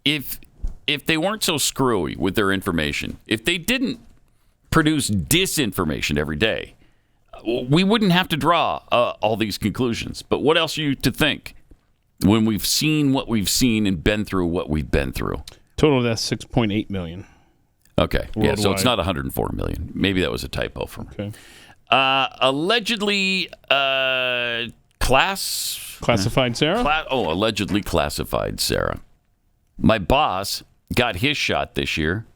Speaker 2: if they weren't so screwy with their information, if they didn't produce disinformation every day, we wouldn't have to draw all these conclusions. But what else are you to think when we've seen what we've seen and been through what we've been through?
Speaker 3: Total deaths 6.8 million.
Speaker 2: Okay.
Speaker 3: Worldwide.
Speaker 2: Yeah, so it's not 104 million. Maybe that was a typo from me.
Speaker 3: Okay.
Speaker 2: Allegedly
Speaker 3: classified Sarah?
Speaker 2: Allegedly classified Sarah. My boss got his shot this year,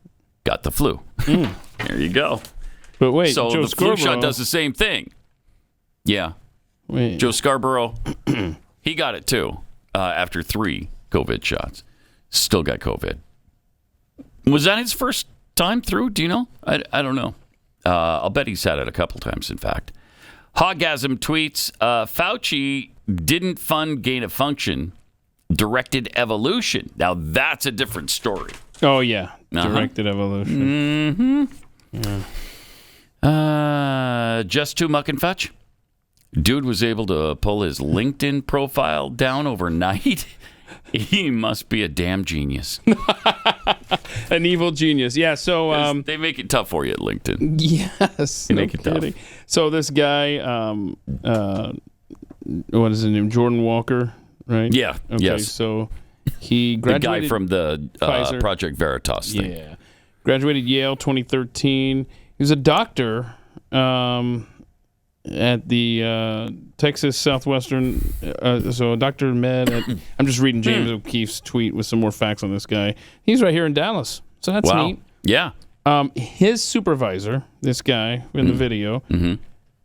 Speaker 2: got the flu. There you go.
Speaker 3: But wait,
Speaker 2: so
Speaker 3: Joe
Speaker 2: the flu shot does the same thing. Yeah.
Speaker 3: Wait.
Speaker 2: Joe Scarborough, he got it too after 3 COVID shots. Still got COVID. Was that his first time through? Do you know? I don't know. I'll bet he's had it a couple times, in fact. Hoggasm tweets, Fauci didn't fund gain of function, directed evolution. Now, that's a different story.
Speaker 3: Oh, yeah. Directed evolution.
Speaker 2: Mm-hmm. Yeah. Just too muck and fetch. Dude was able to pull his LinkedIn profile down overnight. He must be a damn genius.
Speaker 3: An evil genius. Yeah, so...
Speaker 2: they make it tough for you at LinkedIn.
Speaker 3: Yes.
Speaker 2: They make it tough.
Speaker 3: So this guy, what is his name? Jordan Walker, right?
Speaker 2: Yeah.
Speaker 3: Okay,
Speaker 2: yes.
Speaker 3: So he graduated...
Speaker 2: The guy from the Project Veritas thing.
Speaker 3: Yeah. Graduated Yale 2013. He was a doctor at the Texas Southwestern, so Dr. Med. I'm just reading James O'Keefe's tweet with some more facts on this guy. He's right here in Dallas, so that's neat.
Speaker 2: Yeah.
Speaker 3: His supervisor, this guy in the video,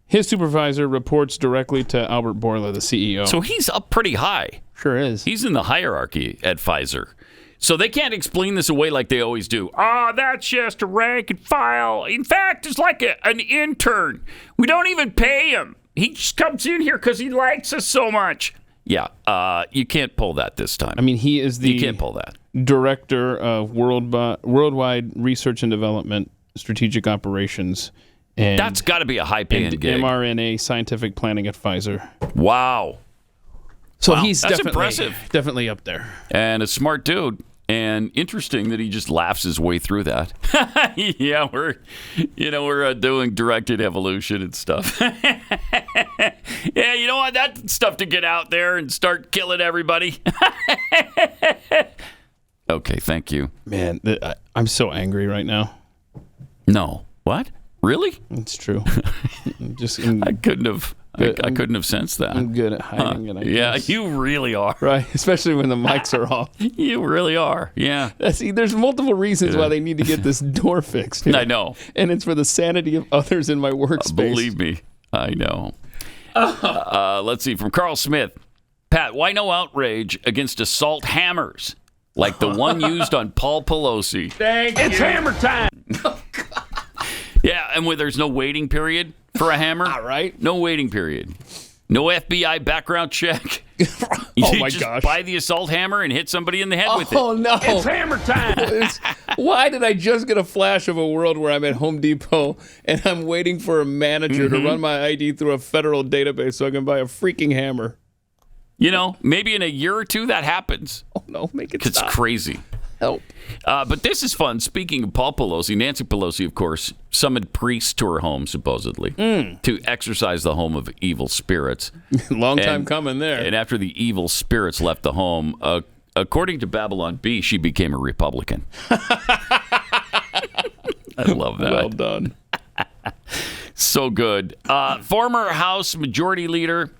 Speaker 3: his supervisor reports directly to Albert Bourla, the CEO.
Speaker 2: So he's up pretty high.
Speaker 3: Sure is.
Speaker 2: He's in the hierarchy at Pfizer. So they can't explain this away like they always do. That's just a rank and file. In fact, it's like an intern. We don't even pay him. He just comes in here because he likes us so much. Yeah, you can't pull that this time.
Speaker 3: I mean, he is the
Speaker 2: you can't pull that.
Speaker 3: Director of Worldwide Research and Development, Strategic Operations. And
Speaker 2: that's got to be a high-paying gig.
Speaker 3: mRNA Scientific Planning at Pfizer.
Speaker 2: Wow.
Speaker 3: So he's
Speaker 2: impressive.
Speaker 3: Definitely up there.
Speaker 2: And a smart dude. And interesting that he just laughs his way through that. Yeah, we're doing directed evolution and stuff. Yeah, you don't want that stuff to get out there and start killing everybody. Okay, thank you.
Speaker 3: Man, I'm so angry right now.
Speaker 2: No. What? Really?
Speaker 3: It's true.
Speaker 2: I couldn't have sensed that.
Speaker 3: I'm good at hiding it. I guess.
Speaker 2: You really are.
Speaker 3: Right, especially when the mics are off.
Speaker 2: You really are. Yeah.
Speaker 3: See, there's multiple reasons why they need to get this door fixed.
Speaker 2: I know.
Speaker 3: And it's for the sanity of others in my workspace.
Speaker 2: Believe me, I know. Let's see, from Carl Smith. Pat, why no outrage against assault hammers like the one used on Paul Pelosi?
Speaker 3: It's hammer time.
Speaker 2: Yeah, and there's no waiting period for a hammer.
Speaker 3: All right.
Speaker 2: No waiting period. No FBI background check. You
Speaker 3: my
Speaker 2: just
Speaker 3: gosh.
Speaker 2: buy the assault hammer and hit somebody in the head with it.
Speaker 3: Oh, no.
Speaker 2: It's hammer time.
Speaker 3: Why did I just get a flash of a world where I'm at Home Depot and I'm waiting for a manager to run my ID through a federal database so I can buy a freaking hammer?
Speaker 2: You know, maybe in a year or two that happens.
Speaker 3: Oh, no. Make it
Speaker 2: It's
Speaker 3: stop.
Speaker 2: crazy.
Speaker 3: Help.
Speaker 2: But this is fun. Speaking of Paul Pelosi, Nancy Pelosi, of course, summoned priests to her home, supposedly, to exorcise the home of evil spirits.
Speaker 3: Long time coming there.
Speaker 2: And after the evil spirits left the home, according to Babylon Bee, she became a Republican. I love that.
Speaker 3: Well done.
Speaker 2: So good. Former House Majority Leader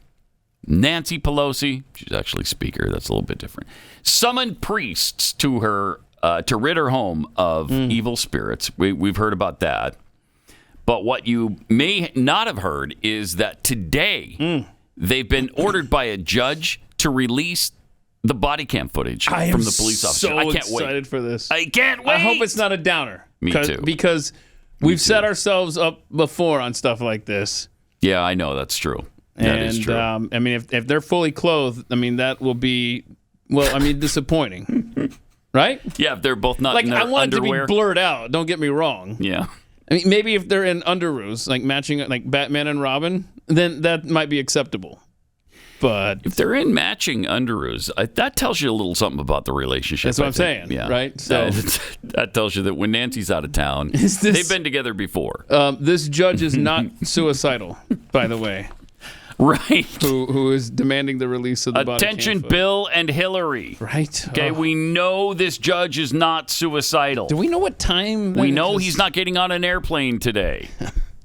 Speaker 2: Nancy Pelosi, she's actually Speaker, that's a little bit different, summoned priests to her to rid her home of evil spirits. We've heard about that. But what you may not have heard is that today they've been ordered by a judge to release the body cam footage from the police officer. I can't wait.
Speaker 3: Excited for this.
Speaker 2: I can't wait.
Speaker 3: I hope it's not a downer.
Speaker 2: Me too.
Speaker 3: Because we've set ourselves up before on stuff like this.
Speaker 2: Yeah, I know. That's true. That is true.
Speaker 3: I mean, if they're fully clothed, I mean, that will be, disappointing. Right?
Speaker 2: Yeah, if they're both not in their
Speaker 3: I want
Speaker 2: underwear.
Speaker 3: it to be blurred out. Don't get me wrong.
Speaker 2: Yeah.
Speaker 3: I mean, maybe if they're in underoos, like matching, like Batman and Robin, then that might be acceptable. But
Speaker 2: if they're in matching underoos, that tells you a little something about the relationship.
Speaker 3: That's what I'm saying, right? So
Speaker 2: that tells you that when Nancy's out of town, they've been together before.
Speaker 3: This judge is not suicidal, by the way.
Speaker 2: Right.
Speaker 3: Who is demanding the release of the body cam
Speaker 2: Attention,
Speaker 3: footage.
Speaker 2: Bill and Hillary.
Speaker 3: Right.
Speaker 2: Okay, we know this judge is not suicidal.
Speaker 3: Do we know what time?
Speaker 2: We know he's not getting on an airplane today.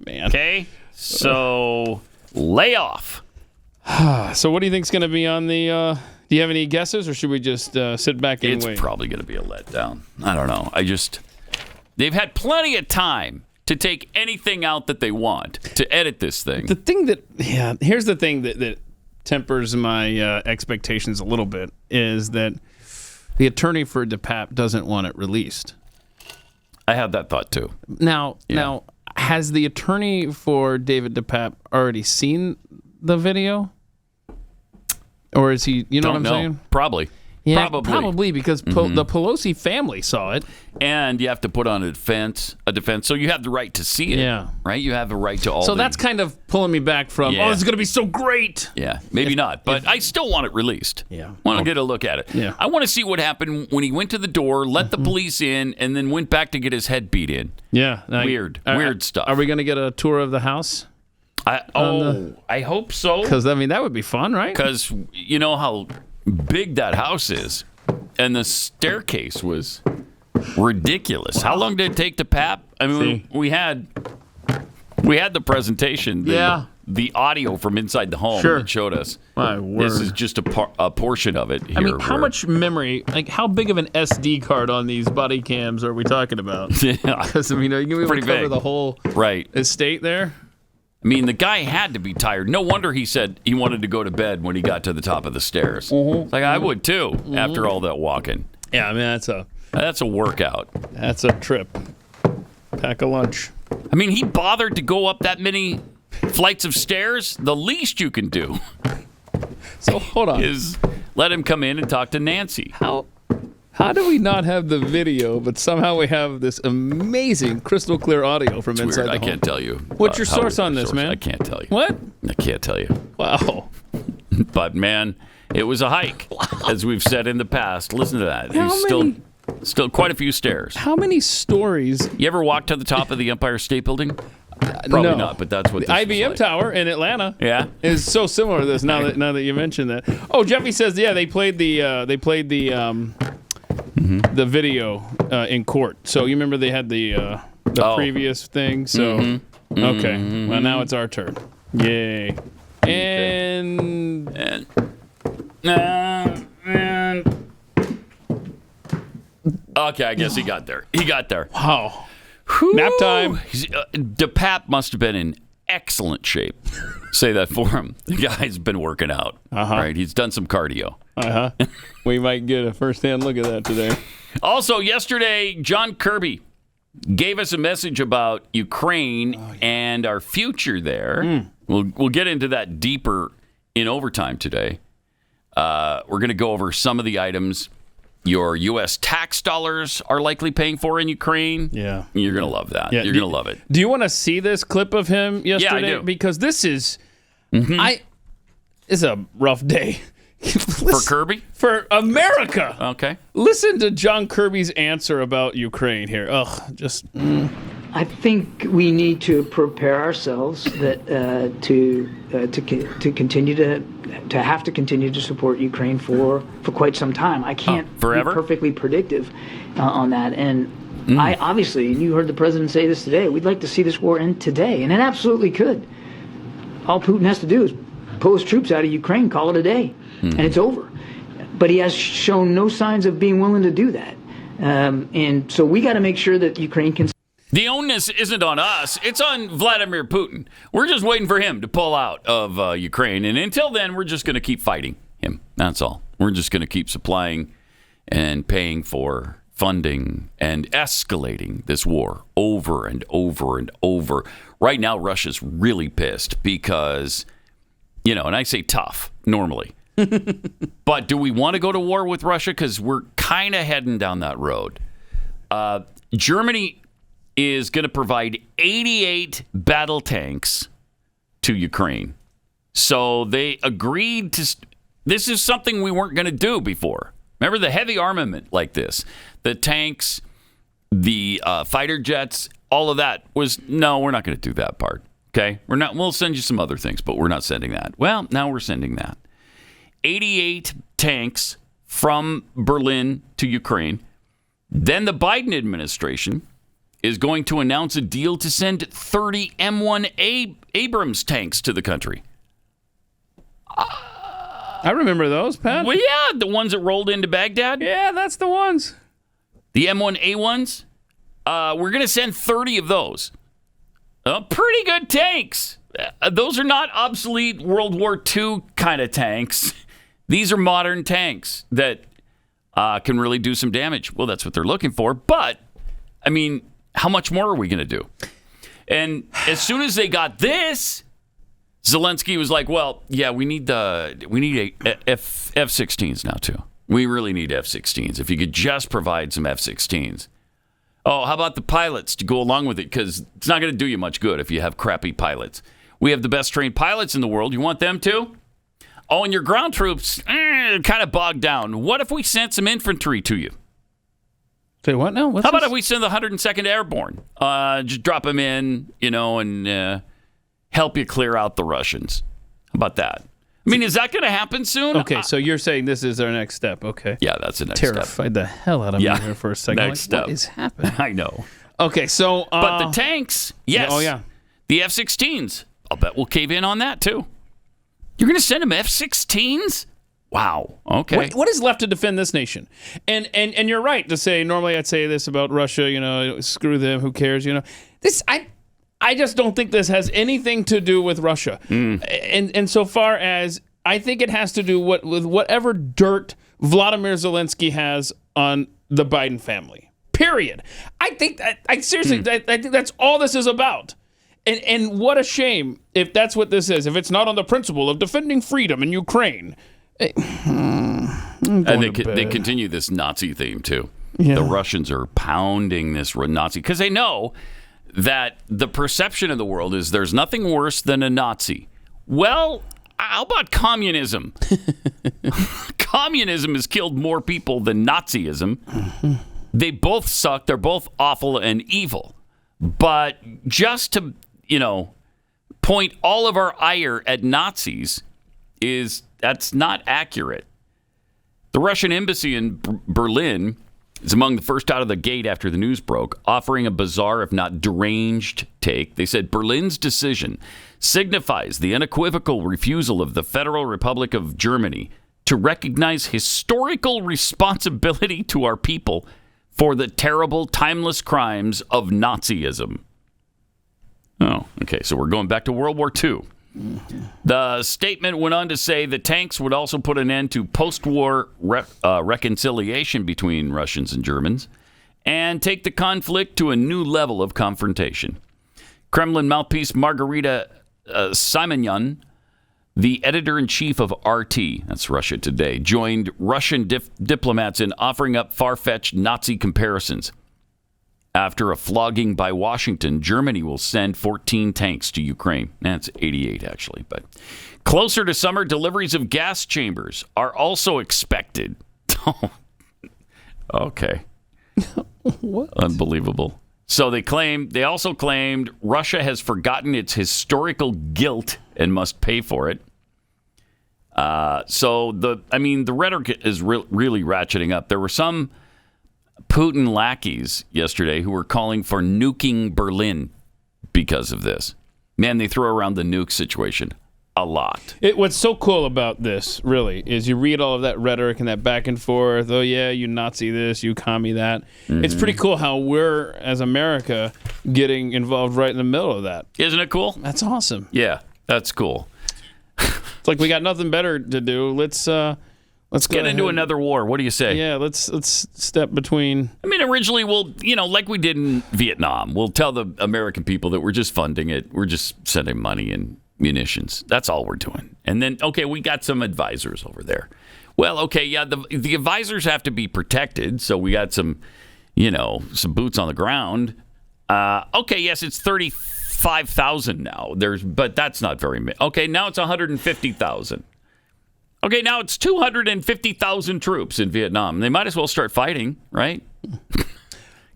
Speaker 3: Man.
Speaker 2: Okay? So, lay off.
Speaker 3: So what do you think's going to be on the... do you have any guesses, or should we just sit back and wait?
Speaker 2: It's probably going to be a letdown. I don't know. They've had plenty of time to take anything out that they want to edit this thing.
Speaker 3: The thing here's the thing that tempers my expectations a little bit is that the attorney for DePape doesn't want it released.
Speaker 2: I had that thought too.
Speaker 3: Now, has the attorney for David DePape already seen the video? Or is he, you know what I'm saying?
Speaker 2: Probably.
Speaker 3: Yeah, probably because the Pelosi family saw it.
Speaker 2: And you have to put on a defense. So you have the right to see it.
Speaker 3: Yeah.
Speaker 2: Right? You have the right to all
Speaker 3: So that's kind of pulling me back from,
Speaker 2: Yeah.
Speaker 3: this is going to be so great.
Speaker 2: Yeah, maybe not. But I still want it released.
Speaker 3: Yeah.
Speaker 2: Want to get a look at it.
Speaker 3: Yeah.
Speaker 2: I want to see what happened when he went to the door, let the police in, and then went back to get his head beat in.
Speaker 3: Yeah.
Speaker 2: Weird stuff.
Speaker 3: Are we going to get a tour of the house?
Speaker 2: I hope so.
Speaker 3: Because, I mean, that would be fun, right?
Speaker 2: Because you know how big that house is. And the staircase was ridiculous. How long did it take to Pap? I mean, we had the presentation, the audio from inside the home that showed us.
Speaker 3: My word.
Speaker 2: This is just a portion of it here.
Speaker 3: I mean, how much memory, like how big of an SD card on these body cams are we talking about?
Speaker 2: Yeah.
Speaker 3: Because, I mean, are you going to be able to cover the whole estate there?
Speaker 2: I mean, the guy had to be tired. No wonder he said he wanted to go to bed when he got to the top of the stairs. It's like, I would too, after all that walking.
Speaker 3: Yeah, I mean,
Speaker 2: that's a workout.
Speaker 3: That's a trip. Pack a lunch.
Speaker 2: I mean, he bothered to go up that many flights of stairs. The least you can do
Speaker 3: So hold on.
Speaker 2: is let him come in and talk to Nancy.
Speaker 3: How do we not have the video, but somehow we have this amazing crystal clear audio from inside
Speaker 2: Weird.
Speaker 3: the
Speaker 2: I
Speaker 3: home?
Speaker 2: can't tell you.
Speaker 3: What's your source on this, man?
Speaker 2: I can't tell you.
Speaker 3: What?
Speaker 2: I can't tell you.
Speaker 3: Wow.
Speaker 2: But man, it was a hike, as we've said in the past. Listen to that.
Speaker 3: How many-
Speaker 2: Still quite a few stairs.
Speaker 3: How many stories?
Speaker 2: You ever walk to the top of the Empire State Building? Probably
Speaker 3: No.
Speaker 2: not, but that's what
Speaker 3: The
Speaker 2: this was
Speaker 3: IBM
Speaker 2: like.
Speaker 3: Tower in Atlanta.
Speaker 2: Yeah,
Speaker 3: is so similar to this. Now that you mention that. Oh, Jeffy says, yeah, they played the video in court. So you remember they had the previous thing. So okay, well now it's our turn. Yay! And
Speaker 2: okay, I guess he got there.
Speaker 3: Wow. Nap time.
Speaker 2: DePape must have been in excellent shape. Say that for him. The guy's been working out. Right? He's done some cardio.
Speaker 3: We might get a first-hand look at that today.
Speaker 2: Also, yesterday, John Kirby gave us a message about Ukraine and our future there. We'll get into that deeper in overtime today. We're We're going to go over some of the items your U.S. tax dollars are likely paying for in Ukraine.
Speaker 3: Yeah.
Speaker 2: You're going to love that.
Speaker 3: Yeah.
Speaker 2: You're going to love it.
Speaker 3: Do you want to see this clip of him yesterday?
Speaker 2: Yeah, I do.
Speaker 3: Because this is, it's a rough day.
Speaker 2: For Kirby?
Speaker 3: For America.
Speaker 2: Okay.
Speaker 3: Listen to John Kirby's answer about Ukraine here.
Speaker 12: I think we need to prepare ourselves that to continue to have to continue to support Ukraine for quite some time. I can't be perfectly predictive on that. And I obviously, and you heard the president say this today, we'd like to see this war end today, and it absolutely could. All Putin has to do is pull his troops out of Ukraine, call it a day, and it's over. But he has shown no signs of being willing to do that. And so we got to make sure that Ukraine can.
Speaker 2: The onus isn't on us. It's on Vladimir Putin. We're just waiting for him to pull out of Ukraine. And until then, we're just going to keep fighting him. That's all. We're just going to keep supplying and paying for funding and escalating this war over and over and over. Right now, Russia's really pissed because, and I say tough normally. But do we want to go to war with Russia? Because we're kind of heading down that road. Germany is going to provide 88 battle tanks to Ukraine. So they agreed to... This is something we weren't going to do before. Remember the heavy armament like this? The tanks, the fighter jets, all of that was, no, we're not going to do that part. Okay? We'll send you some other things, but we're not sending that. Well, now we're sending that. 88 tanks from Berlin to Ukraine. Then the Biden administration is going to announce a deal to send 30 M1 Abrams tanks to the country.
Speaker 3: I remember those, Pat.
Speaker 2: Well, yeah, the ones that rolled into Baghdad.
Speaker 3: Yeah, that's the ones.
Speaker 2: The M1A1s. We're going to send 30 of those. Pretty good tanks. Those are not obsolete World War II kind of tanks. These are modern tanks that can really do some damage. Well, that's what they're looking for. But, I mean, how much more are we going to do? And as soon as they got this, Zelensky was like, well, yeah, we need F-16s now, too. We really need F-16s. If you could just provide some F-16s. Oh, how about the pilots to go along with it? Because it's not going to do you much good if you have crappy pilots. We have the best trained pilots in the world. You want them too? Oh, and your ground troops kind of bogged down. What if we sent some infantry to you?
Speaker 3: Say what now?
Speaker 2: How about if we send the 102nd Airborne? Just drop them in, and help you clear out the Russians. How about that? I mean, is that going to happen soon?
Speaker 3: Okay, so you're saying this is our next step. Okay.
Speaker 2: Yeah, that's the next step.
Speaker 3: Terrified the hell out of me here for a second.
Speaker 2: Next step.
Speaker 3: What is happening?
Speaker 2: I know.
Speaker 3: Okay, so...
Speaker 2: but the tanks, yes.
Speaker 3: Oh, yeah.
Speaker 2: The F-16s, I'll bet we'll cave in on that, too. You're going to send them F-16s? Wow. Okay.
Speaker 3: What is left to defend this nation? And you're right to say, normally I'd say this about Russia, screw them, who cares, This, I just don't think this has anything to do with Russia. And so far as I think it has to do with whatever dirt Vladimir Zelensky has on the Biden family. Period. I think I seriously I think that's all this is about. And what a shame if that's what this is. If it's not on the principle of defending freedom in Ukraine.
Speaker 2: And they continue this Nazi theme too. Yeah. The Russians are pounding this Nazi because they know that the perception of the world is there's nothing worse than a Nazi. Well, how about communism? Communism has killed more people than Nazism. Mm-hmm. They both suck. They're both awful and evil. But just to, point all of our ire at Nazis that's not accurate. The Russian embassy in Berlin is among the first out of the gate after the news broke, offering a bizarre, if not deranged, take. They said Berlin's decision signifies the unequivocal refusal of the Federal Republic of Germany to recognize historical responsibility to our people for the terrible, timeless crimes of Nazism. Oh, okay, so we're going back to World War II. Mm-hmm. The statement went on to say the tanks would also put an end to post-war reconciliation between Russians and Germans and take the conflict to a new level of confrontation. Kremlin mouthpiece Margarita Simonyan the editor-in-chief of RT, that's Russia Today, joined Russian diplomats in offering up far-fetched Nazi comparisons. After a flogging by Washington, Germany will send 14 tanks to Ukraine. That's 88, actually. But closer to summer, deliveries of gas chambers are also expected. Okay.
Speaker 3: What?
Speaker 2: Unbelievable. So they also claimed Russia has forgotten its historical guilt and must pay for it. The rhetoric is really ratcheting up. There were some Putin lackeys yesterday who were calling for nuking Berlin because of this. Man, they throw around the nuke situation a lot.
Speaker 3: What's so cool about this, really, is you read all of that rhetoric and that back and forth. Oh, yeah, you Nazi this, you commie that. Mm-hmm. It's pretty cool how we're, as America, getting involved right in the middle of that.
Speaker 2: Isn't it cool?
Speaker 3: That's awesome.
Speaker 2: Yeah, that's cool.
Speaker 3: It's like we got nothing better to do. Let's
Speaker 2: get into another war. What do you say?
Speaker 3: Yeah, let's step between.
Speaker 2: I mean, originally like we did in Vietnam, we'll tell the American people that we're just funding it. We're just sending money and munitions. That's all we're doing. And then, okay, we got some advisors over there. Well, okay, yeah, the advisors have to be protected. So we got some boots on the ground. Okay, yes, it's 35,000 now. But that's not very many. Okay, now it's 150,000. Okay, now it's 250,000 troops in Vietnam. They might as well start fighting, right?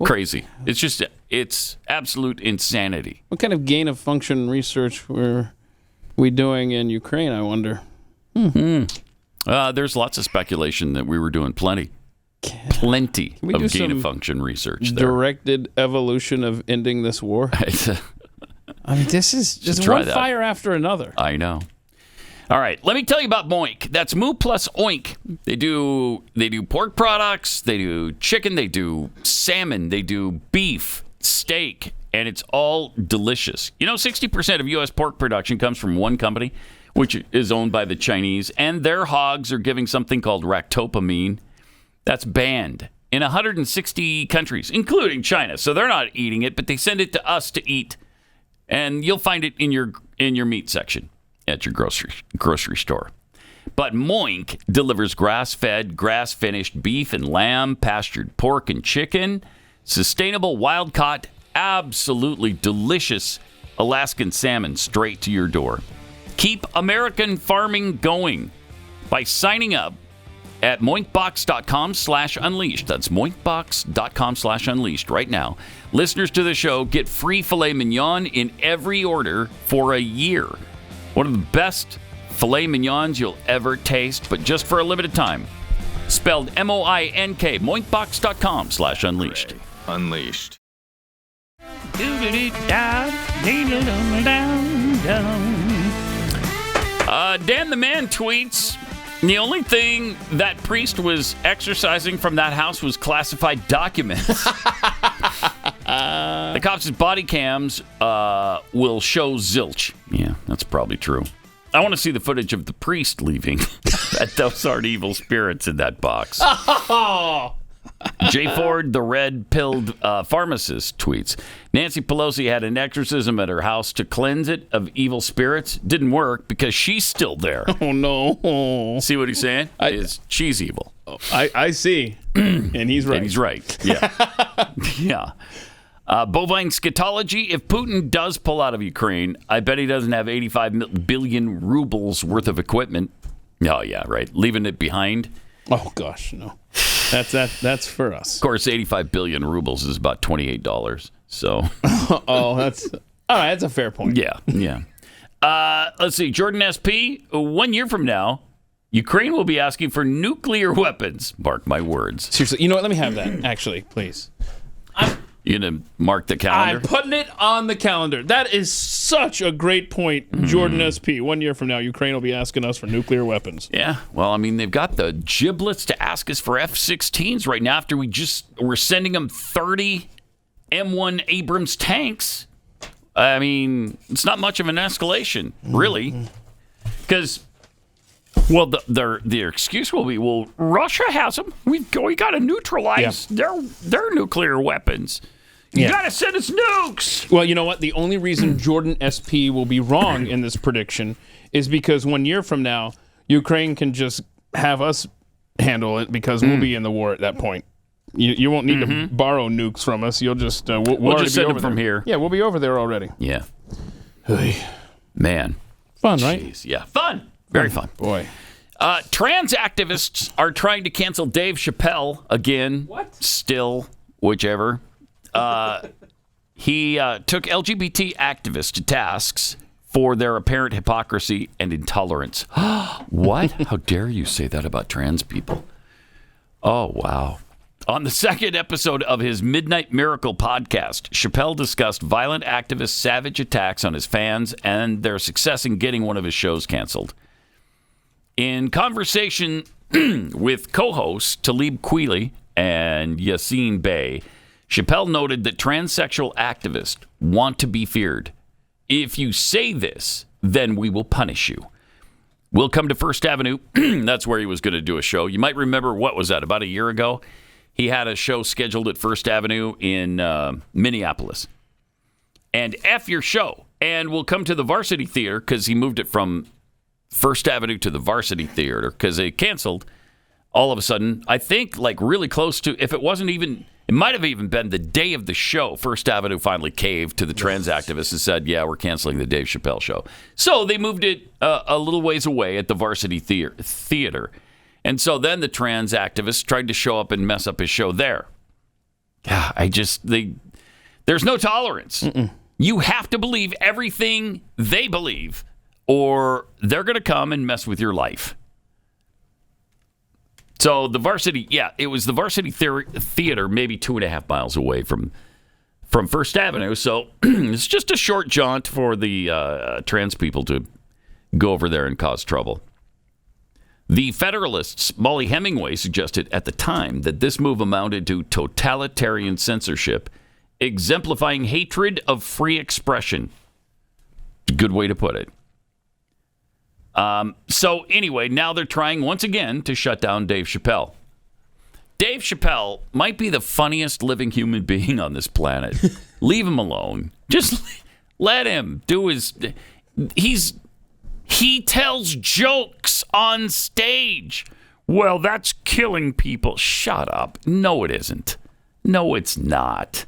Speaker 2: Crazy. It's absolute insanity.
Speaker 3: What kind of gain of function research were we doing in Ukraine, I wonder?
Speaker 2: There's lots of speculation that we were doing plenty of gain of function research there.
Speaker 3: Directed evolution of ending this war? I mean, this is just one fire after another.
Speaker 2: I know. All right, let me tell you about Moink. That's Moo plus Oink. They do pork products, they do chicken, they do salmon, they do beef, steak, and it's all delicious. 60% of U.S. pork production comes from one company, which is owned by the Chinese, and their hogs are giving something called ractopamine. That's banned in 160 countries, including China. So they're not eating it, but they send it to us to eat, and you'll find it in your meat section at your grocery store. But Moink delivers grass-fed, grass-finished beef and lamb, pastured pork and chicken, sustainable wild-caught, absolutely delicious Alaskan salmon straight to your door. Keep American farming going by signing up at moinkbox.com/unleashed. That's moinkbox.com/unleashed right now. Listeners to the show get free filet mignon in every order for a year. One of the best filet mignons you'll ever taste, but just for a limited time. Spelled MOINK, moinkbox.com/unleashed.
Speaker 1: Unleashed.
Speaker 2: Dan the Man tweets, the only thing that priest was exercising from that house was classified documents. The cops' body cams will show zilch. Yeah, that's probably true. I want to see the footage of the priest leaving. Those aren't evil spirits in that box. Jay Ford, the red-pilled pharmacist, tweets, Nancy Pelosi had an exorcism at her house to cleanse it of evil spirits. Didn't work because she's still there.
Speaker 3: Oh, no.
Speaker 2: See what he's saying? She's evil.
Speaker 3: I see. And he's right.
Speaker 2: And he's right. Yeah. Yeah. Bovine scatology. If Putin does pull out of Ukraine, I bet he doesn't have 85 billion rubles worth of equipment. Oh, yeah, right. Leaving it behind.
Speaker 3: Oh, gosh, no. That's for us.
Speaker 2: Of course, 85 billion rubles is about $28. So.
Speaker 3: That's a fair point.
Speaker 2: Yeah. Let's see. Jordan SP, 1 year from now, Ukraine will be asking for nuclear weapons. Mark my words.
Speaker 3: Seriously, you know what? Let me have that, actually, please.
Speaker 2: You going to mark the calendar?
Speaker 3: I'm putting it on the calendar. That is such a great point, Jordan SP. 1 year from now, Ukraine will be asking us for nuclear weapons.
Speaker 2: Yeah. Well, I mean, they've got the giblets to ask us for F-16s right now after we're sending them 30 M1 Abrams tanks. I mean, it's not much of an escalation, really. Because, well, their excuse will be, well, Russia has them. We got to neutralize their nuclear weapons. You got to send us nukes.
Speaker 3: Well, you know what? The only reason Jordan SP will be wrong in this prediction is because 1 year from now, Ukraine can just have us handle it because we'll be in the war at that point. You won't need to borrow nukes from us. You'll just we'll
Speaker 2: just send them
Speaker 3: there.
Speaker 2: from here.
Speaker 3: Yeah, we'll be over there already.
Speaker 2: Yeah. Man.
Speaker 3: Fun, right?
Speaker 2: Jeez, yeah. Fun. Very fun.
Speaker 3: Boy.
Speaker 2: Trans activists are trying to cancel Dave Chappelle again.
Speaker 3: What?
Speaker 2: Still, whichever. He took LGBT activists to tasks for their apparent hypocrisy and intolerance. What? How dare you say that about trans people? Oh, wow. On the second episode of his Midnight Miracle podcast, Chappelle discussed violent activists' savage attacks on his fans and their success in getting one of his shows canceled. In conversation with co-hosts Talib Kweli and Yassine Bey, Chappelle noted that transsexual activists want to be feared. If you say this, then we will punish you. We'll come to First Avenue. That's where he was going to do a show. You might remember, what was that, about a year ago? He had a show scheduled at First Avenue in Minneapolis. And F your show. And we'll come to the Varsity Theater because he moved it from First Avenue to the Varsity Theater because they canceled all of a sudden. I think like really close to, if it wasn't even, it might have even been the day of the show, First Avenue finally caved to the trans activists and said, yeah, we're canceling the Dave Chappelle show. So they moved it a little ways away at the Varsity Theater. And so then the trans activists tried to show up and mess up his show there. Yeah, there's no tolerance. You have to believe everything they believe, or they're going to come and mess with your life. So the Varsity, it was the Varsity Theater, maybe 2.5 miles away from First Avenue. So it's just a short jaunt for the trans people to go over there and cause trouble. The Federalists' Molly Hemingway suggested at the time that this move amounted to totalitarian censorship, exemplifying hatred of free expression. Good way to put it. So anyway, now they're trying once again to shut down Dave Chappelle. Dave Chappelle might be the funniest living human being on this planet. Leave him alone. Just let him do his... He tells jokes on stage. Well, that's killing people. Shut up. No, it isn't. No, it's not.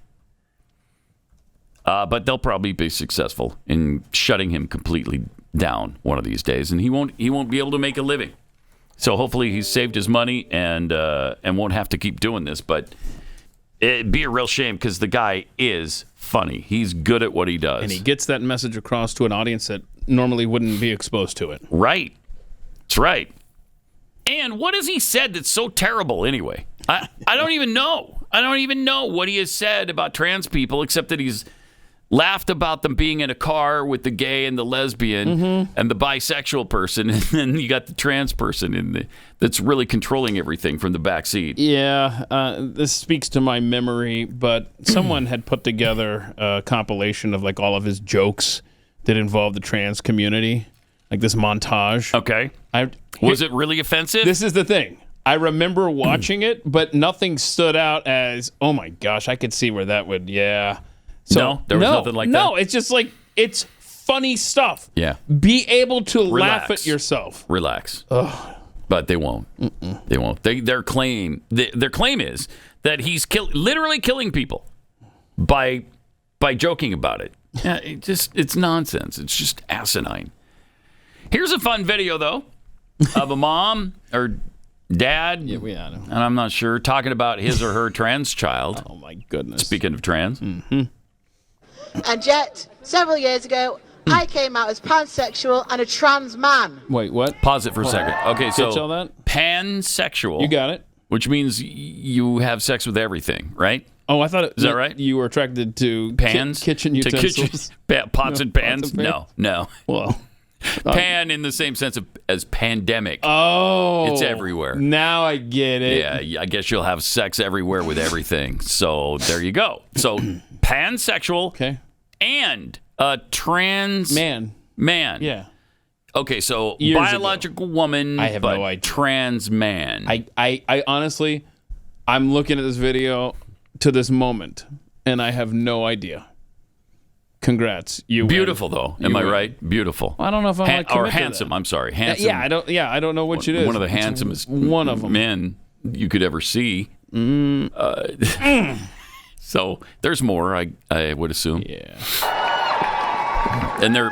Speaker 2: But they'll probably be successful in shutting him completely down one of these days, and he won't be able to make a living. So hopefully he's saved his money and won't have to keep doing this. But it'd be a real shame because the guy is funny. He's good at what he does,
Speaker 3: and he gets that message across to an audience that normally wouldn't be exposed to it.
Speaker 2: Right. That's right. And what has he said that's so terrible anyway? I don't even know. I don't even know what he has said about trans people, except that he's laughed about them being in a car with the gay and the lesbian and the bisexual person, and then you got the trans person that's really controlling everything from the back seat.
Speaker 3: Yeah, this speaks to my memory, but someone had put together a compilation of like all of his jokes that involved the trans community, like this montage.
Speaker 2: Okay. Was it really offensive?
Speaker 3: This is the thing. I remember watching it, but nothing stood out as, oh my gosh, I could see where that would, So,
Speaker 2: no, there was nothing like that?
Speaker 3: No, it's just like, it's funny stuff.
Speaker 2: Yeah.
Speaker 3: Be able to laugh at yourself.
Speaker 2: Relax.
Speaker 3: Ugh.
Speaker 2: But they won't. They won't. Their claim is that he's literally killing people by joking about it. Yeah, it's nonsense. It's just asinine. Here's a fun video, though, of a mom or dad, and I'm not sure, talking about his or her trans child.
Speaker 3: Oh, my goodness.
Speaker 2: Speaking of trans.
Speaker 13: And yet, several years ago, I came out as pansexual and a trans man.
Speaker 3: Wait, what?
Speaker 2: Pause it for a second. Okay, so
Speaker 3: all that?
Speaker 2: Pansexual.
Speaker 3: You got it.
Speaker 2: Which means you have sex with everything, right?
Speaker 3: Oh, I thought
Speaker 2: is that right?
Speaker 3: You were attracted to
Speaker 2: pans,
Speaker 3: kitchen utensils,
Speaker 2: pots and pans. No.
Speaker 3: Well,
Speaker 2: pan in the same sense as pandemic.
Speaker 3: Oh,
Speaker 2: it's everywhere.
Speaker 3: Now I get it.
Speaker 2: Yeah, I guess you'll have sex everywhere with everything. So there you go. So pansexual,
Speaker 3: okay,
Speaker 2: and a trans
Speaker 3: man.
Speaker 2: Yeah. Okay, so
Speaker 3: Years
Speaker 2: biological woman,
Speaker 3: I have no idea.
Speaker 2: Trans man.
Speaker 3: I honestly, I'm looking at this video to this moment, and I have no idea. Congrats, you
Speaker 2: beautiful
Speaker 3: win.
Speaker 2: though. Am I right? Beautiful.
Speaker 3: I don't know if I'm
Speaker 2: or handsome. I'm sorry, handsome.
Speaker 3: Yeah, I don't know which it is.
Speaker 2: One of the handsomest
Speaker 3: one of them
Speaker 2: men you could ever see. So there's more. I would assume.
Speaker 3: Yeah.
Speaker 2: And they're.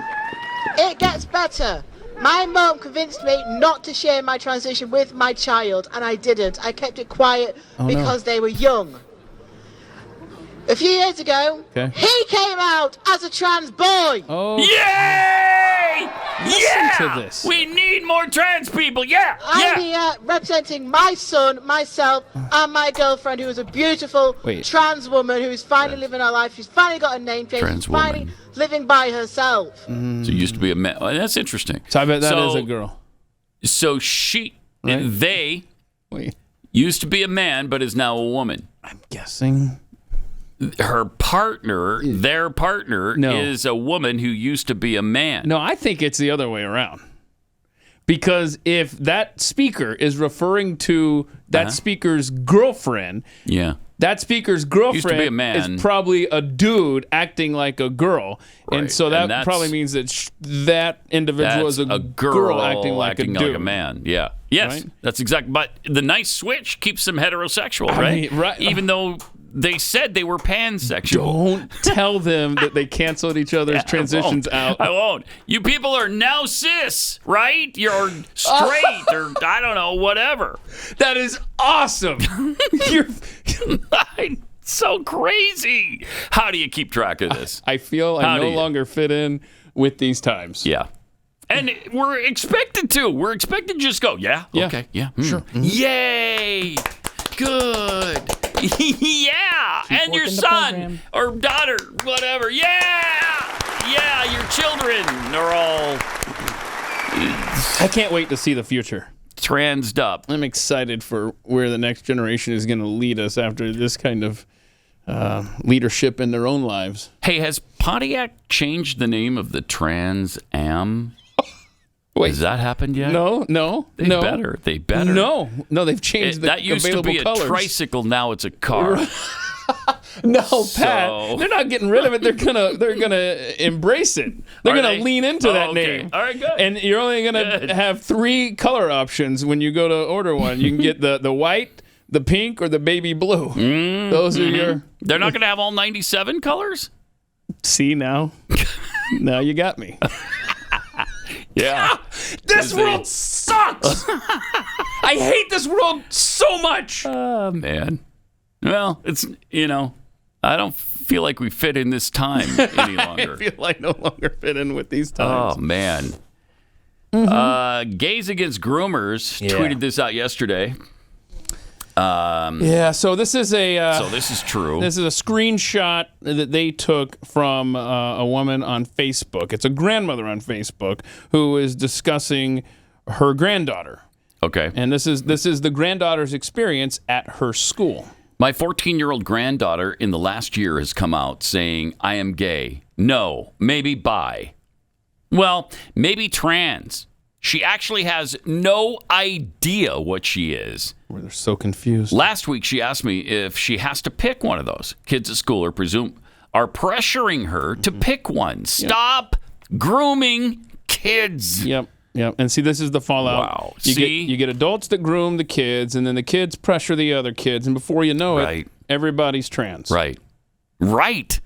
Speaker 13: It gets better. My mum convinced me not to share my transition with my child, and I didn't. I kept it quiet because they were young. A few years ago, he came out as a trans boy.
Speaker 3: Oh.
Speaker 2: Yay!
Speaker 3: Listen to this.
Speaker 2: We need more trans people. Yeah.
Speaker 13: I'm here representing my son, myself, and my girlfriend, who is a beautiful trans woman who is finally living her life. She's finally got a name change. She's finally living by herself.
Speaker 2: So you used to be a man. Oh, that's interesting.
Speaker 3: So I bet that is a girl.
Speaker 2: So they used to be a man, but is now a woman.
Speaker 3: I'm guessing.
Speaker 2: Her partner, their partner, is a woman who used to be a man.
Speaker 3: No, I think it's the other way around. Because if that speaker is referring to that speaker's girlfriend, that speaker's girlfriend
Speaker 2: used to be a man.
Speaker 3: Is probably a dude acting like a girl.
Speaker 2: Right.
Speaker 3: And so that probably means that that individual is a girl acting like a dude.
Speaker 2: Like a man. Yeah. Yes, right? That's exactly. But the nice switch keeps them heterosexual, right?
Speaker 3: Right.
Speaker 2: Even though they said they were pansexual.
Speaker 3: Don't tell them that they canceled each other's transitions out.
Speaker 2: I won't. You people are now cis, right? You're straight or I don't know, whatever.
Speaker 3: That is awesome. You're
Speaker 2: so crazy. How do you keep track of this?
Speaker 3: I feel I no longer fit in with these times.
Speaker 2: Yeah. And we're expected to. We're expected to just go, okay, sure. Yay. Good. Yeah.
Speaker 3: Keep
Speaker 2: and your
Speaker 3: working the
Speaker 2: son
Speaker 3: program.
Speaker 2: or daughter, whatever. Yeah, your children are all
Speaker 3: I can't wait to see the future.
Speaker 2: Transed up.
Speaker 3: I'm excited for where the next generation is going to lead us after this kind of leadership in their own lives.
Speaker 2: Hey, has Pontiac changed the name of the Trans Am?
Speaker 3: Wait,
Speaker 2: has that happened yet?
Speaker 3: No.
Speaker 2: They better.
Speaker 3: No, they've changed the
Speaker 2: that used to be
Speaker 3: colors.
Speaker 2: A tricycle. Now it's a car.
Speaker 3: No, Pat, they're not getting rid of it. They're gonna embrace it. They're gonna lean into that name.
Speaker 2: All right, good.
Speaker 3: And you're only gonna have 3 color options when you go to order one. You can get the white, the pink, or the baby blue. Those are your.
Speaker 2: They're not gonna have all 97 colors.
Speaker 3: See now, now you got me.
Speaker 2: Yeah.
Speaker 3: This world sucks. I hate this world so much.
Speaker 2: Oh, man. Well, it's, I don't feel like we fit in this time any longer.
Speaker 3: I feel like no longer fit in with these times.
Speaker 2: Oh, man. Gays Against Groomers tweeted this out yesterday.
Speaker 3: So this is
Speaker 2: so this is true.
Speaker 3: This is a screenshot that they took from a woman on Facebook. It's a grandmother on Facebook who is discussing her granddaughter.
Speaker 2: Okay.
Speaker 3: And this is the granddaughter's experience at her school.
Speaker 2: My 14-year-old granddaughter in the last year has come out saying, I am gay. No, maybe bi. Well, maybe trans. She actually has no idea what she is.
Speaker 3: They're so confused.
Speaker 2: Last week, she asked me if she has to pick one of those. Kids at school are pressuring her to pick one. Stop grooming kids.
Speaker 3: Yep. And see, this is the fallout.
Speaker 2: Wow.
Speaker 3: You get adults that groom the kids, and then the kids pressure the other kids, and before you know it, everybody's trans.
Speaker 2: Right.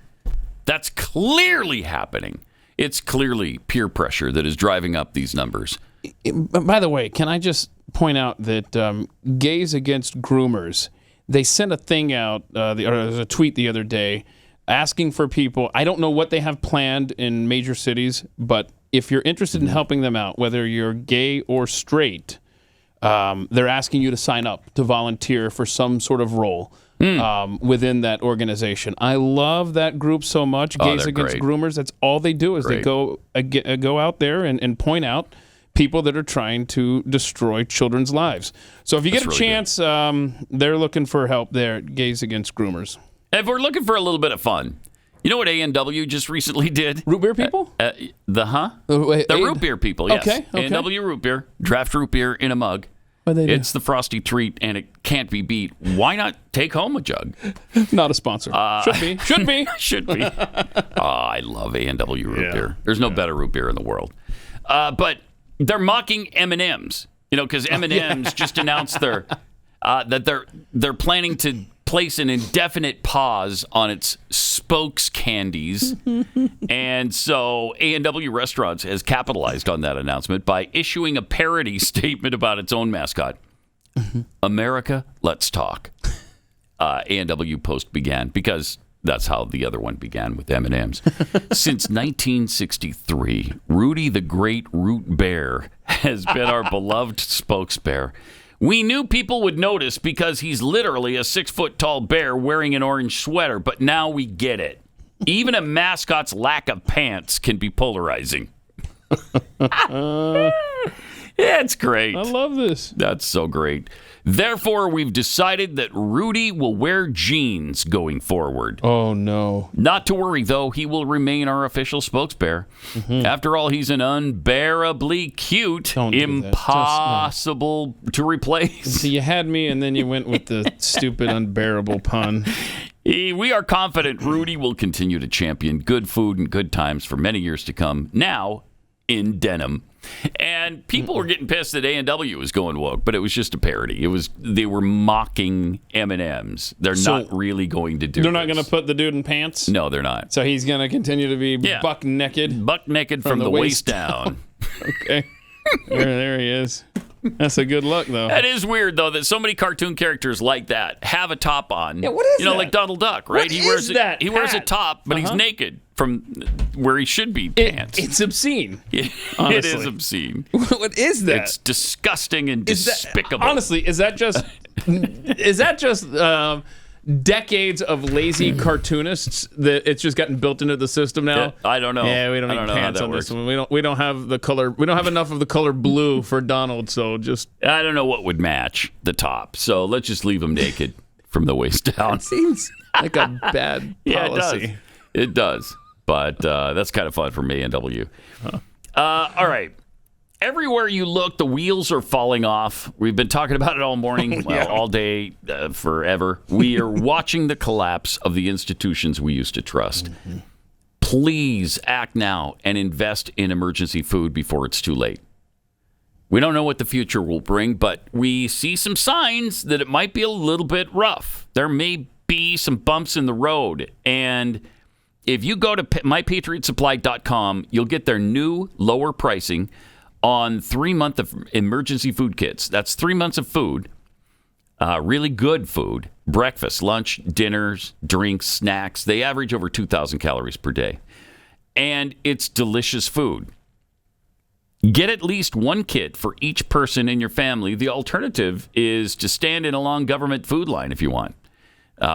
Speaker 2: That's clearly happening. It's clearly peer pressure that is driving up these numbers.
Speaker 3: By the way, can I just point out that Gays Against Groomers, they sent a thing out, or a tweet the other day, asking for people. I don't know what they have planned in major cities, but if you're interested in helping them out, whether you're gay or straight, they're asking you to sign up to volunteer for some sort of role within that organization. I love that group so much. Gays Against Groomers. That's all they do is they go out there and point out people that are trying to destroy children's lives. So if you get a chance, they're looking for help there at Gays Against Groomers.
Speaker 2: If we're looking for a little bit of fun, you know what A&W just recently did?
Speaker 3: Root beer people?
Speaker 2: The root beer people, yes.
Speaker 3: Okay.
Speaker 2: A&W Root Beer, draft root beer in a mug. It's the frosty treat, and it can't be beat. Why not take home a jug?
Speaker 3: Not a sponsor. Should be. Should be.
Speaker 2: Should be. I love A&W Root Beer. There's no better root beer in the world. But they're mocking M&Ms, because M&Ms just announced that they're planning to place an indefinite pause on its spokescandies. And so A&W Restaurants has capitalized on that announcement by issuing a parody statement about its own mascot. America, let's talk. A&W Post began, because that's how the other one began with M&Ms. Since 1963, Rudy the Great Root Bear has been our beloved spokesbear. We knew people would notice because he's literally a 6-foot-tall bear wearing an orange sweater, but now we get it. Even a mascot's lack of pants can be polarizing. It's great.
Speaker 3: I love this.
Speaker 2: That's so great. Therefore, we've decided that Rudy will wear jeans going forward.
Speaker 3: Oh, no.
Speaker 2: Not to worry, though. He will remain our official spokesbear. After all, he's an unbearably cute, impossible to replace.
Speaker 3: So you had me, and then you went with the stupid, unbearable pun.
Speaker 2: We are confident Rudy will continue to champion good food and good times for many years to come, now in denim. And people were getting pissed that A&W was going woke, but it was just a parody. They were mocking M&Ms. They're not really going to do.
Speaker 3: They're not going to put the dude in pants.
Speaker 2: No, they're not.
Speaker 3: So he's going to continue to be buck naked
Speaker 2: from the waist down.
Speaker 3: Okay, there he is. That's a good look, though.
Speaker 2: That is weird, though, that so many cartoon characters like that have a top on.
Speaker 3: Yeah, what is that?
Speaker 2: Like Donald Duck, right?
Speaker 3: What
Speaker 2: he
Speaker 3: is that?
Speaker 2: He wears a top, but he's naked from where he should be pants.
Speaker 3: It's obscene.
Speaker 2: It is obscene.
Speaker 3: What is that?
Speaker 2: It's disgusting and despicable.
Speaker 3: Honestly, is that just decades of lazy cartoonists that it's just gotten built into the system now?
Speaker 2: Yeah, I don't know.
Speaker 3: Yeah, we don't need pants on this one. We don't have the color. We don't have enough of the color blue for Donald. So
Speaker 2: I don't know what would match the top. So let's just leave him naked from the waist down.
Speaker 3: It seems like a bad policy.
Speaker 2: Yeah, it does. But that's kind of fun for me and W. All right. Everywhere you look, the wheels are falling off. We've been talking about it all morning, all day, forever. We are watching the collapse of the institutions we used to trust. Please act now and invest in emergency food before it's too late. We don't know what the future will bring, but we see some signs that it might be a little bit rough. There may be some bumps in the road. And if you go to mypatriotsupply.com, you'll get their new lower pricing on 3 months of emergency food kits. That's 3 months of food, really good food, breakfast, lunch, dinners, drinks, snacks. They average over 2,000 calories per day. And it's delicious food. Get at least one kit for each person in your family. The alternative is to stand in a long government food line if you want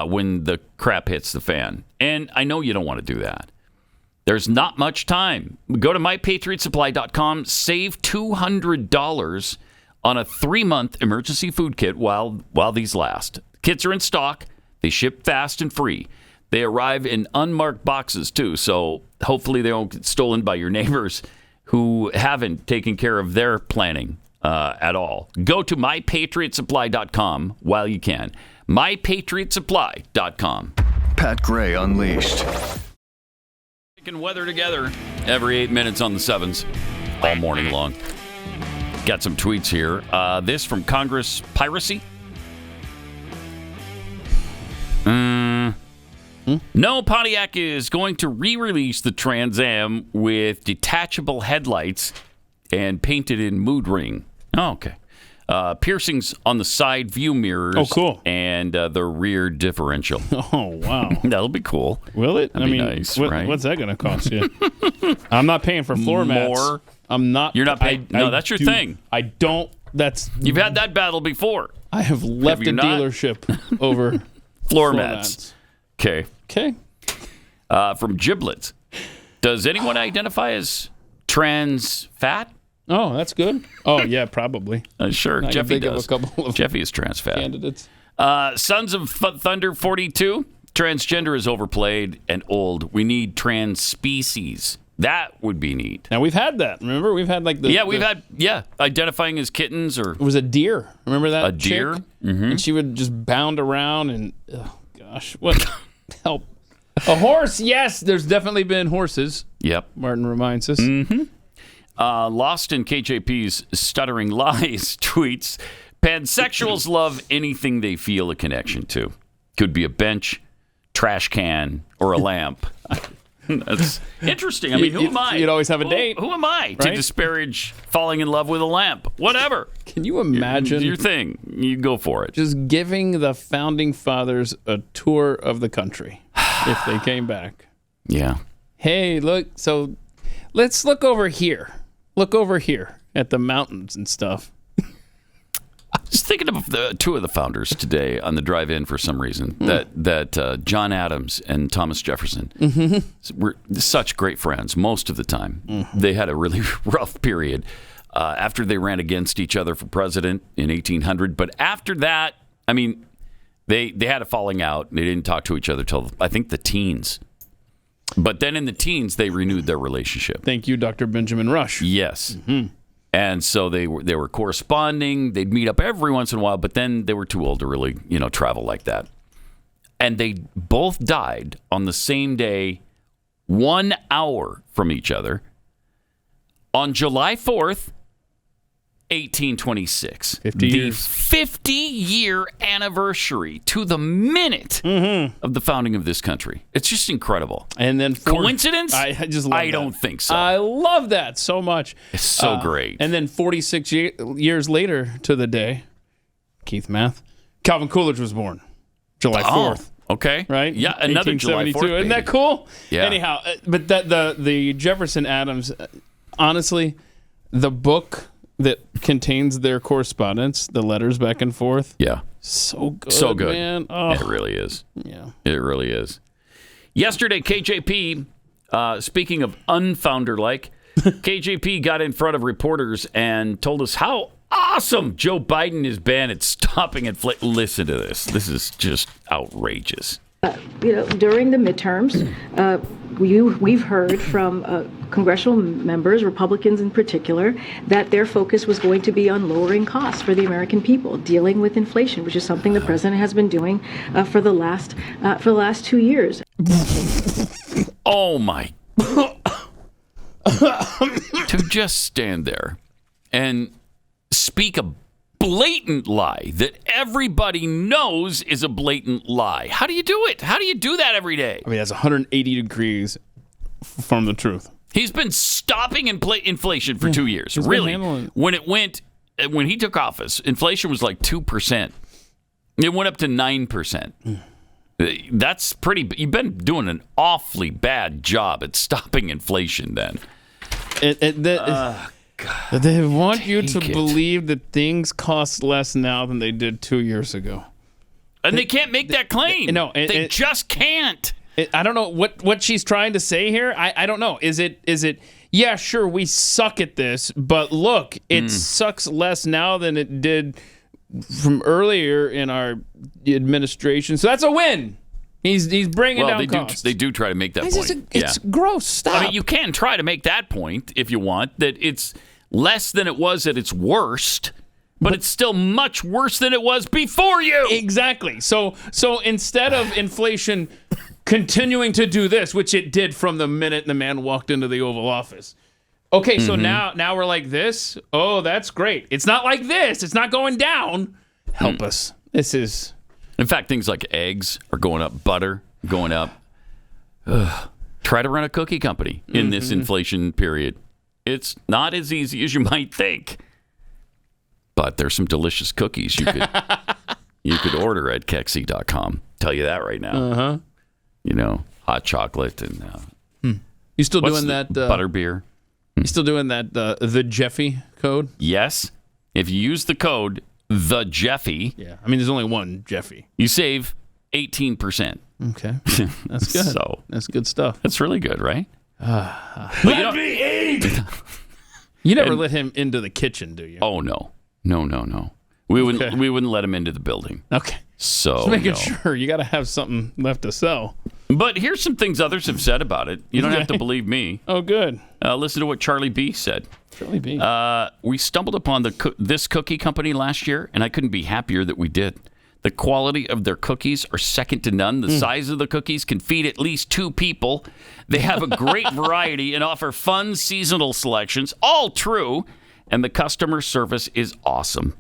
Speaker 2: when the crap hits the fan. And I know you don't want to do that. There's not much time. Go to mypatriotsupply.com, save $200 on a 3-month emergency food kit while these last. Kits are in stock. They ship fast and free. They arrive in unmarked boxes, too, so hopefully they don't get stolen by your neighbors who haven't taken care of their planning at all. Go to mypatriotsupply.com while you can. mypatriotsupply.com.
Speaker 1: Pat Gray Unleashed.
Speaker 2: Weather together every 8 minutes on the 7s all morning long. Got some tweets here. This from Congress Piracy. No, Pontiac is going to re-release the Trans Am with detachable headlights and painted in mood ring. Oh, okay. Piercings on the side view mirrors.
Speaker 3: Oh, cool.
Speaker 2: And the rear differential.
Speaker 3: Oh, wow.
Speaker 2: That'll be cool.
Speaker 3: Will it?
Speaker 2: That'd be nice, right?
Speaker 3: What's that going to cost you? I'm not paying for floor mats.
Speaker 2: More?
Speaker 3: I'm not.
Speaker 2: You're not paying? No, that's your thing.
Speaker 3: I don't.
Speaker 2: You've had that battle before.
Speaker 3: I have left a dealership over
Speaker 2: floor mats. Okay.
Speaker 3: Okay.
Speaker 2: From Giblets. Does anyone identify as trans fat?
Speaker 3: Oh, that's good. Oh, yeah, probably.
Speaker 2: Sure,
Speaker 3: I
Speaker 2: Jeffy
Speaker 3: can think
Speaker 2: does.
Speaker 3: Of a couple of
Speaker 2: Jeffy is trans fat.
Speaker 3: Candidates.
Speaker 2: Sons of Thunder 42. Transgender is overplayed and old. We need trans species That would be neat.
Speaker 3: Now, we've had that. Remember? We've had like
Speaker 2: identifying as kittens or...
Speaker 3: It was a deer. Remember that
Speaker 2: A deer?
Speaker 3: chick?
Speaker 2: Mm-hmm.
Speaker 3: And she would just bound around and, oh, gosh, what? Help. A horse, yes, there's definitely been horses.
Speaker 2: Yep.
Speaker 3: Martin reminds us.
Speaker 2: Mm-hmm. Lost in KJP's Stuttering Lies tweets, pansexuals love anything they feel a connection to. Could be a bench, trash can, or a lamp. That's interesting. I mean, who am I?
Speaker 3: You'd always have a date.
Speaker 2: Who am I to disparage falling in love with a lamp? Whatever.
Speaker 3: Can you imagine?
Speaker 2: Your thing. You go for it.
Speaker 3: Just giving the Founding Fathers a tour of the country if they came back.
Speaker 2: Yeah.
Speaker 3: Hey, look, so let's look over here. Look over here at the mountains and stuff.
Speaker 2: I was thinking of two of the founders today on the drive in for some reason. That John Adams and Thomas Jefferson were such great friends most of the time. Mm-hmm. They had a really rough period after they ran against each other for president in 1800. But after that, I mean, they had a falling out. They didn't talk to each other till I think the teens. But then in the teens, they renewed their relationship.
Speaker 3: Thank you, Dr. Benjamin Rush.
Speaker 2: Yes. Mm-hmm. And so they were corresponding. They'd meet up every once in a while, but then they were too old to really, travel like that. And they both died on the same day, 1 hour from each other, on July 4th, 1826.
Speaker 3: 50 years.
Speaker 2: The 50-year anniversary to the minute of the founding of this country. It's just incredible.
Speaker 3: And then
Speaker 2: coincidence?
Speaker 3: I just love
Speaker 2: I don't think so.
Speaker 3: I love that so much.
Speaker 2: It's so great.
Speaker 3: And then 46 years later to the day, Keith Math, Calvin Coolidge was born, July 4th.
Speaker 2: Okay.
Speaker 3: Right?
Speaker 2: Yeah, another July 4th.
Speaker 3: Isn't that cool?
Speaker 2: Yeah.
Speaker 3: Anyhow, but the Jefferson Adams, honestly, the book that contains their correspondence, the letters back and forth.
Speaker 2: Yeah.
Speaker 3: So good.
Speaker 2: So good.
Speaker 3: Man. Oh.
Speaker 2: It really is.
Speaker 3: Yeah.
Speaker 2: It really is. Yesterday, KJP, speaking of unfounder-like, KJP got in front of reporters and told us how awesome Joe Biden has been at stopping inflation. Listen to this. This is just outrageous.
Speaker 14: During the midterms, we've heard from congressional members, Republicans in particular, that their focus was going to be on lowering costs for the American people, dealing with inflation, which is something the president has been doing for the last 2 years.
Speaker 2: Oh my! To just stand there and speak a blatant lie that everybody knows is a blatant lie. How do you do it? How do you do that every day?
Speaker 3: I mean, that's 180 degrees from the truth.
Speaker 2: He's been stopping inflation for 2 years. Really, when he took office, inflation was like 2%. It went up to 9%. That's pretty. You've been doing an awfully bad job at stopping inflation. Then.
Speaker 3: God, they want you to believe that things cost less now than they did 2 years ago.
Speaker 2: And they can't make that claim.
Speaker 3: No,
Speaker 2: they just can't.
Speaker 3: I don't know what she's trying to say here. I don't know. Is it? Yeah, sure, we suck at this, but look, it sucks less now than it did from earlier in our administration. So that's a win. He's bringing down costs.
Speaker 2: They do try to make that point.
Speaker 3: It's gross. Stop.
Speaker 2: I mean, you can try to make that point if you want, that it's less than it was at its worst, but it's still much worse than it was before you.
Speaker 3: Exactly. So instead of inflation continuing to do this, which it did from the minute the man walked into the Oval Office. Okay, so now we're like this. Oh, that's great. It's not like this. It's not going down. Help us. This is...
Speaker 2: In fact, things like eggs are going up, butter going up. Ugh. Try to run a cookie company in this inflation period. It's not as easy as you might think. But there's some delicious cookies you could order at Kexi.com. Tell you that right now.
Speaker 3: Uh-huh.
Speaker 2: Hot chocolate and
Speaker 3: you still doing that
Speaker 2: butter beer?
Speaker 3: You still doing that the Jeffy code?
Speaker 2: Yes. If you use the code the Jeffy.
Speaker 3: Yeah. I mean, there's only one Jeffy.
Speaker 2: You save 18%.
Speaker 3: Okay. That's good.
Speaker 2: So
Speaker 3: that's good stuff.
Speaker 2: That's really good, right?
Speaker 3: Let me eat! You never let him into the kitchen, do you?
Speaker 2: Oh, no. No. We wouldn't let him into the building.
Speaker 3: Okay.
Speaker 2: So
Speaker 3: just making sure. You got to have something left to sell.
Speaker 2: But here's some things others have said about it. You don't have to believe me.
Speaker 3: Oh, good.
Speaker 2: Listen to what Charlie B said.
Speaker 3: Charlie B.
Speaker 2: We stumbled upon this cookie company last year, and I couldn't be happier that we did. The quality of their cookies are second to none. The size of the cookies can feed at least 2 people. They have a great variety and offer fun seasonal selections. All true. And the customer service is awesome.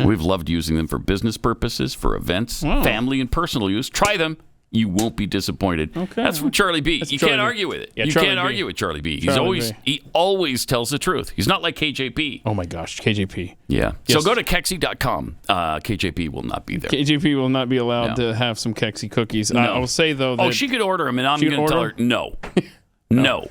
Speaker 2: We've loved using them for business purposes, for events, family, and personal use. Try them. You won't be disappointed. Okay. That's from Charlie B. You can't argue with it.
Speaker 3: Yeah,
Speaker 2: you can't argue with Charlie B. He always tells the truth. He's not like KJP.
Speaker 3: Oh my gosh, KJP.
Speaker 2: Yeah. Yes. So go to Kexi.com. KJP will not be there.
Speaker 3: KJP will not be allowed to have some Kexi cookies.
Speaker 2: No.
Speaker 3: I will say though that
Speaker 2: she could order them, and I'm going to tell her no. No.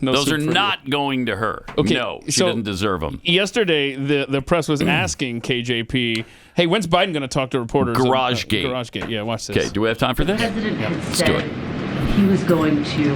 Speaker 2: Those are not going to her.
Speaker 3: Okay,
Speaker 2: no, she doesn't deserve them.
Speaker 3: Yesterday, the press was asking KJP, hey, when's Biden going to talk to reporters?
Speaker 2: GarageGate.
Speaker 3: GarageGate, yeah, watch this.
Speaker 2: Okay, do we have time for this?
Speaker 11: The president had
Speaker 2: Let's
Speaker 11: said
Speaker 2: do it.
Speaker 11: he was going to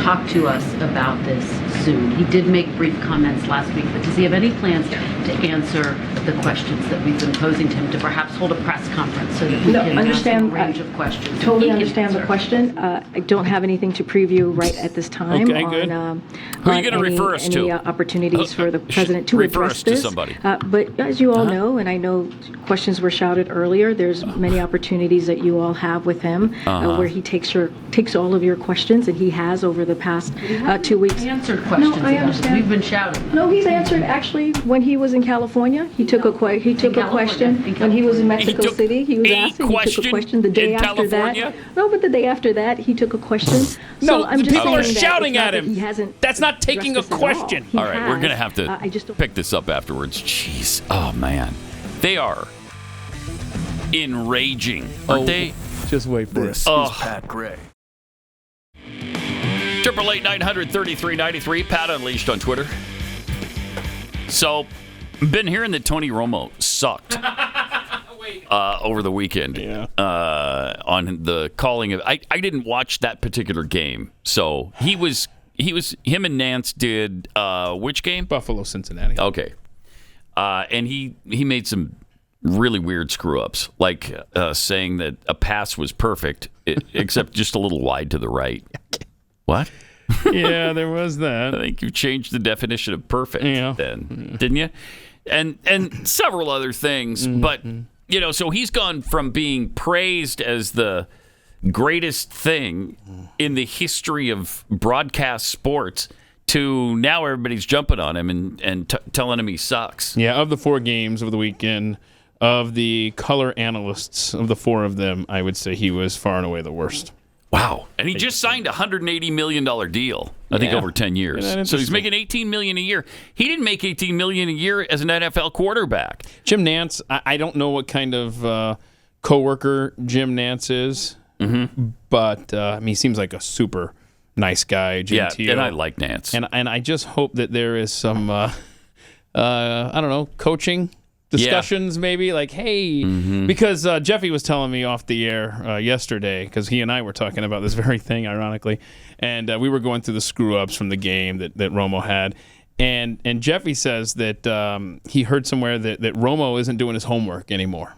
Speaker 11: talk to us about this soon. He did make brief comments last week, but does he have any plans to answer the questions that we've been posing to him, to perhaps hold a press conference so that we can ask him a range of questions?
Speaker 14: Totally understand the question. I don't have anything to preview right at this time
Speaker 2: Okay, good. Who are you going to refer us to?
Speaker 14: Any opportunities for the president to
Speaker 2: refer
Speaker 14: address
Speaker 2: us to
Speaker 14: this.
Speaker 2: somebody.
Speaker 14: But as you all know, and I know questions were shouted earlier, there's many opportunities that you all have with him where he takes all of your questions, and he has over the past 2 weeks.
Speaker 11: Answered questions.
Speaker 14: No, I understand.
Speaker 11: We've been shouting.
Speaker 14: No, he's answered. Actually, when he was in California, he took a question. When he was in Mexico City, he was asked. He took a question the day after that. No, but the day after that, he took a question.
Speaker 3: No,
Speaker 14: I'm just
Speaker 3: people are
Speaker 14: saying that
Speaker 3: shouting
Speaker 14: it's not
Speaker 3: at
Speaker 14: that
Speaker 3: him.
Speaker 14: He hasn't.
Speaker 3: That's not taking a question.
Speaker 2: All right, we're going to have to pick this up afterwards. Jeez. Oh, man. They are enraging, aren't they?
Speaker 3: Just wait for
Speaker 1: This
Speaker 3: it.
Speaker 1: is Pat Gray.
Speaker 2: 888-900-3393. Pat Unleashed on Twitter. So, been hearing that Tony Romo sucked over the weekend on the calling of. I didn't watch that particular game, so him and Nance did which game?
Speaker 3: Buffalo, Cincinnati.
Speaker 2: Okay, and he made some really weird screw ups, like saying that a pass was perfect, except just a little wide to the right. What?
Speaker 3: Yeah, there was that.
Speaker 2: I think you changed the definition of perfect then, didn't you? And several other things. But, so he's gone from being praised as the greatest thing in the history of broadcast sports to now everybody's jumping on him and telling him he sucks.
Speaker 3: Yeah, of the 4 games of the weekend, of the color analysts, of the 4 of them, I would say he was far and away the worst.
Speaker 2: Wow. And he just signed a $180 million deal, I think, over 10 years. So he's making $18 million a year. He didn't make $18 million a year as an NFL quarterback.
Speaker 3: Jim Nance, I don't know what kind of coworker Jim Nance is, but he seems like a super nice guy, genteel.
Speaker 2: Yeah, and I like Nance.
Speaker 3: And I just hope that there is some, I don't know, coaching discussions maybe, like, hey, because Jeffy was telling me off the air yesterday, because he and I were talking about this very thing, ironically, and we were going through the screw-ups from the game that Romo had, and Jeffy says that he heard somewhere that Romo isn't doing his homework anymore.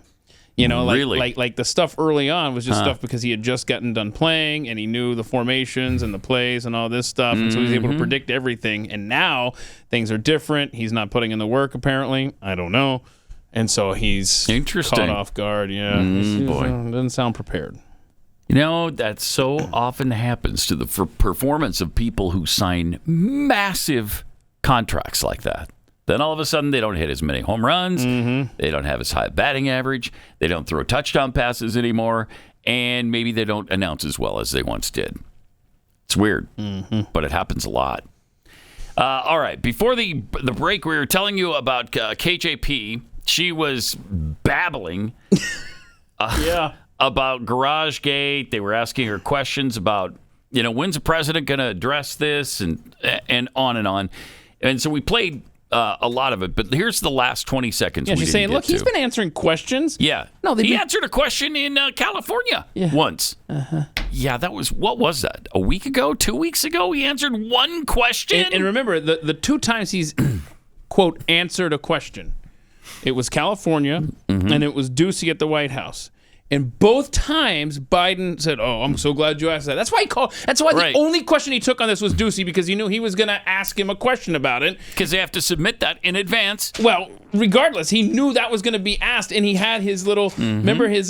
Speaker 3: You know, like the stuff early on was just stuff because he had just gotten done playing and he knew the formations and the plays and all this stuff, and so he was able to predict everything. And now things are different. He's not putting in the work, apparently. I don't know. And so he's caught off guard. Yeah, doesn't sound prepared.
Speaker 2: You know, that so often happens to the performance of people who sign massive contracts like that. Then all of a sudden, they don't hit as many home runs. They don't have as high a batting average. They don't throw touchdown passes anymore. And maybe they don't announce as well as they once did. It's weird, but it happens a lot. All right, before the break, we were telling you about KJP. She was babbling about GarageGate. They were asking her questions about, when's the president going to address this, and on and on. And so we played a lot of it, but here's the last 20 seconds.
Speaker 3: Yeah, she's saying, look, he's been answering questions.
Speaker 2: Yeah.
Speaker 3: No,
Speaker 2: he answered a question in California once. Yeah, that was, what was that? A week ago? 2 weeks ago? He answered one question?
Speaker 3: And remember, the 2 times he's, quote, answered a question, it was California and it was Ducey at the White House. And both times, Biden said, "Oh, I'm so glad you asked that." That's why the only question he took on this was Ducey, because he knew he was going to ask him a question about it.
Speaker 2: Because they have to submit that in advance.
Speaker 3: Well, regardless, he knew that was going to be asked, and he had his little, remember his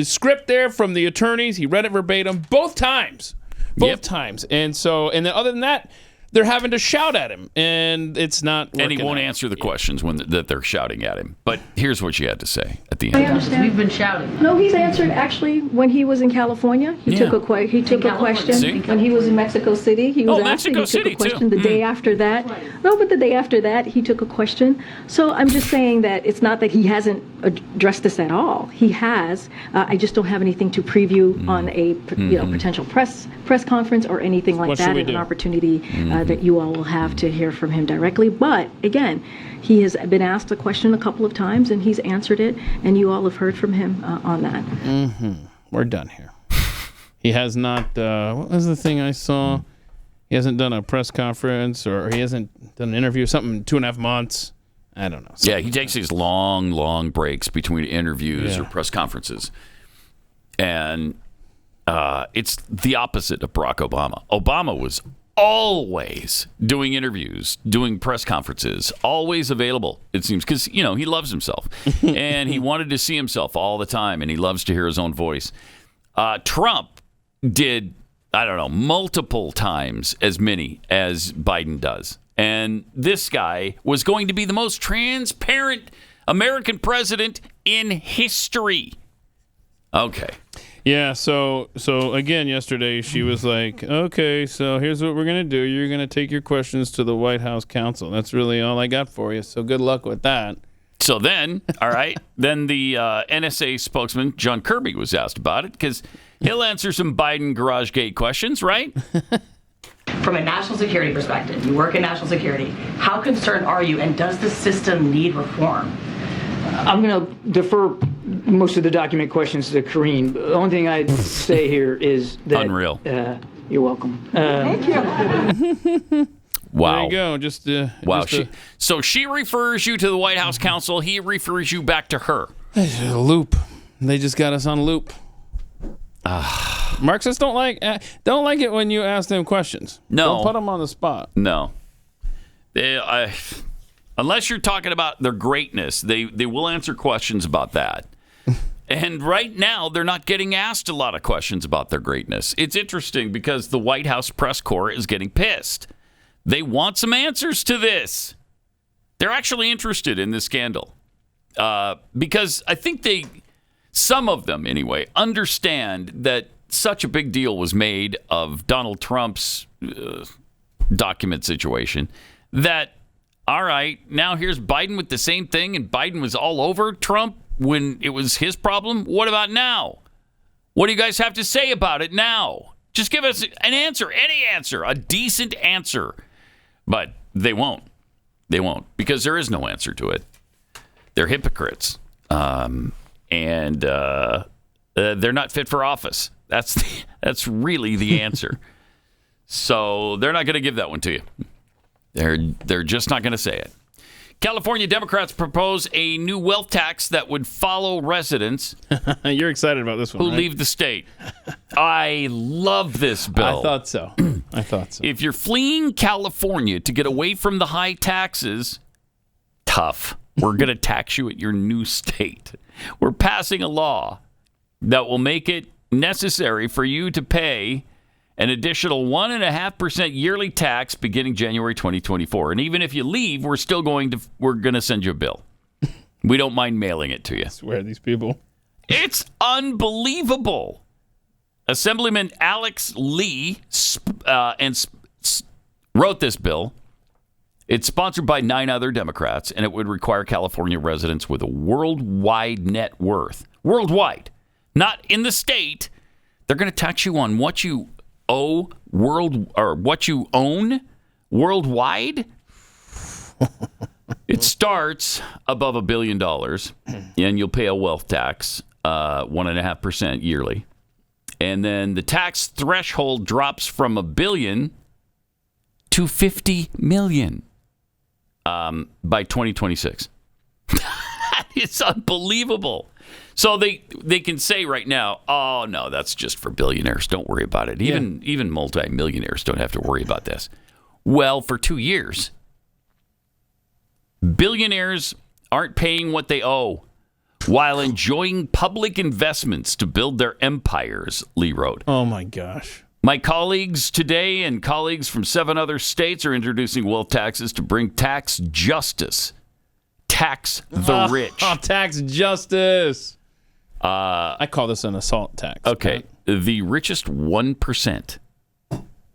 Speaker 3: script there from the attorneys. He read it verbatim both times. Both times. And then other than that, they're having to shout at him, and it's not working.
Speaker 2: And he won't answer the questions that they're shouting at him. But here's what she had to say at the end.
Speaker 14: I understand.
Speaker 11: We've been shouting.
Speaker 14: No, he's answered. Actually, when he was in California, he took a question.
Speaker 2: See?
Speaker 14: When he was in Mexico City, he was asked. He took a question the day after that. No, but the day after that, he took a question. So I'm just saying that it's not that he hasn't addressed this at all. He has. I just don't have anything to preview on a potential press conference or anything like that. An opportunity that you all will have to hear from him directly. But again, he has been asked a question a couple of times, and he's answered it, and you all have heard from him on that.
Speaker 3: We're done here. He has not, what was the thing I saw? He hasn't done a press conference, or he hasn't done an interview, something in 2.5 months. I don't know.
Speaker 2: Yeah, he takes these long breaks between interviews or press conferences. And it's the opposite of Barack Obama. Obama was always doing interviews, doing press conferences, always available, it seems, because, he loves himself. And he wanted to see himself all the time, and he loves to hear his own voice. Trump did, multiple times as many as Biden does. And this guy was going to be the most transparent American president in history. Okay.
Speaker 3: Yeah, so again, yesterday she was like, okay, so here's what we're going to do. You're going to take your questions to the White House counsel. That's really all I got for you, so good luck with that.
Speaker 2: So then, all right, then the NSA spokesman, John Kirby, was asked about it, because he'll answer some Biden garage gate questions, right?
Speaker 15: From a national security perspective, you work in national security, how concerned are you, and does the system need reform?
Speaker 12: I'm going to defer most of the document questions to Karine. The only thing I'd say here is that...
Speaker 2: Unreal.
Speaker 12: You're welcome.
Speaker 15: Thank you.
Speaker 2: Wow.
Speaker 3: There you go. Just
Speaker 2: wow. So she refers you to the White House counsel. He refers you back to her.
Speaker 3: A loop. They just got us on loop. Marxists don't like it when you ask them questions.
Speaker 2: No.
Speaker 3: Don't put them on the spot.
Speaker 2: No. Unless you're talking about their greatness, they will answer questions about that. And right now, they're not getting asked a lot of questions about their greatness. It's interesting because the White House press corps is getting pissed. They want some answers to this. They're actually interested in this scandal. Because I think some of them anyway, understand that such a big deal was made of Donald Trump's document situation that, all right, now here's Biden with the same thing, and Biden was all over Trump when it was his problem. What about now? What do you guys have to say about it now? Just give us an answer, any answer, a decent answer. But they won't. They won't, because there is no answer to it. They're hypocrites. And they're not fit for office. That's really the answer. So they're not going to give that one to you. They're just not going to say it. California Democrats propose a new wealth tax that would follow residents.
Speaker 3: You're excited about this one,
Speaker 2: who
Speaker 3: right?
Speaker 2: leave the state. I love this bill.
Speaker 3: I thought so.
Speaker 2: If you're fleeing California to get away from the high taxes, tough. We're going to tax you at your new state. We're passing a law that will make it necessary for you to pay an additional 1.5% yearly tax beginning January 2024. And even if you leave, we're going to send you a bill. We don't mind mailing it to you. I
Speaker 3: swear, these people.
Speaker 2: It's unbelievable. Assemblyman Alex Lee wrote this bill. It's sponsored by 9 other Democrats, and it would require California residents with a worldwide net worth. Worldwide. Not in the state. They're going to tax you on what you owe what you own worldwide. It starts above $1 billion, and you'll pay a wealth tax, 1.5% yearly. And then the tax threshold drops from $1 billion to $50 million by 2026. That is unbelievable. So they can say right now, oh, no, that's just for billionaires. Don't worry about it. Even multimillionaires don't have to worry about this. Well, for 2 years, billionaires aren't paying what they owe while enjoying public investments to build their empires, Lee wrote.
Speaker 3: Oh, my gosh.
Speaker 2: My colleagues today and colleagues from 7 other states are introducing wealth taxes to bring tax justice. Tax the rich.
Speaker 3: Oh, tax justice. I call this an assault tax.
Speaker 2: Okay. The richest 1%,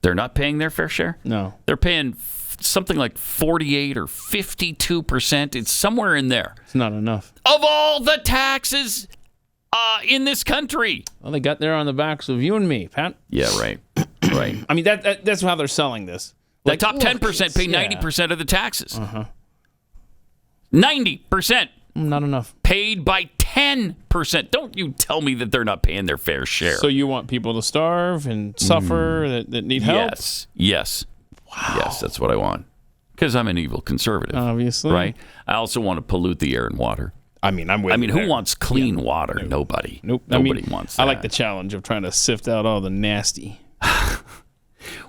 Speaker 2: they're not paying their fair share?
Speaker 3: No.
Speaker 2: They're paying something like 48 or 52%. It's somewhere in there.
Speaker 3: It's not enough.
Speaker 2: Of all the taxes in this country.
Speaker 3: Well, they got there on the backs of you and me, Pat.
Speaker 2: Yeah, right. Right.
Speaker 3: I mean, that's how they're selling this.
Speaker 2: The top 10% pay 90% of the taxes. 90%.
Speaker 3: Not enough.
Speaker 2: Paid by 10%. Don't you tell me that they're not paying their fair share.
Speaker 3: So you want people to starve and suffer that need help?
Speaker 2: Yes. Wow. Yes, that's what I want. Because I'm an evil conservative.
Speaker 3: Obviously.
Speaker 2: Right? I also want to pollute the air and water.
Speaker 3: I mean,
Speaker 2: who wants clean water? Nope. Nobody.
Speaker 3: Nope.
Speaker 2: Nobody wants that.
Speaker 3: I like the challenge of trying to sift out all the nasty.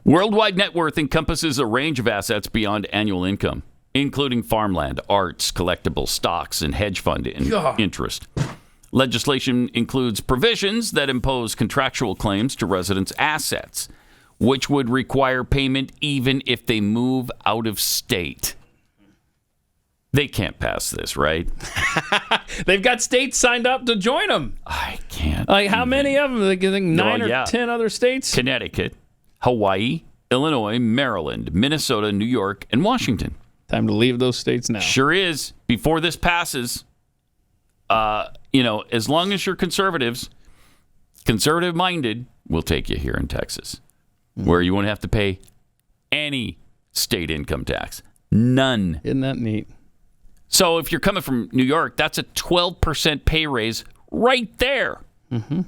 Speaker 2: Worldwide net worth encompasses a range of assets beyond annual income, including farmland, arts, collectibles, stocks, and hedge fund interest. Legislation includes provisions that impose contractual claims to residents' assets, which would require payment even if they move out of state. They can't pass this, right?
Speaker 3: They've got states signed up to join them.
Speaker 2: I can't.
Speaker 3: Like, how many of them? Like, I think 9 or 10 other states?
Speaker 2: Connecticut, Hawaii, Illinois, Maryland, Minnesota, New York, and Washington.
Speaker 3: Time to leave those states now.
Speaker 2: Sure is. Before this passes, as long as you're conservative-minded, we'll take you here in Texas, where you won't have to pay any state income tax. None.
Speaker 3: Isn't that neat?
Speaker 2: So if you're coming from New York, that's a 12% pay raise right there.
Speaker 3: Mm-hmm.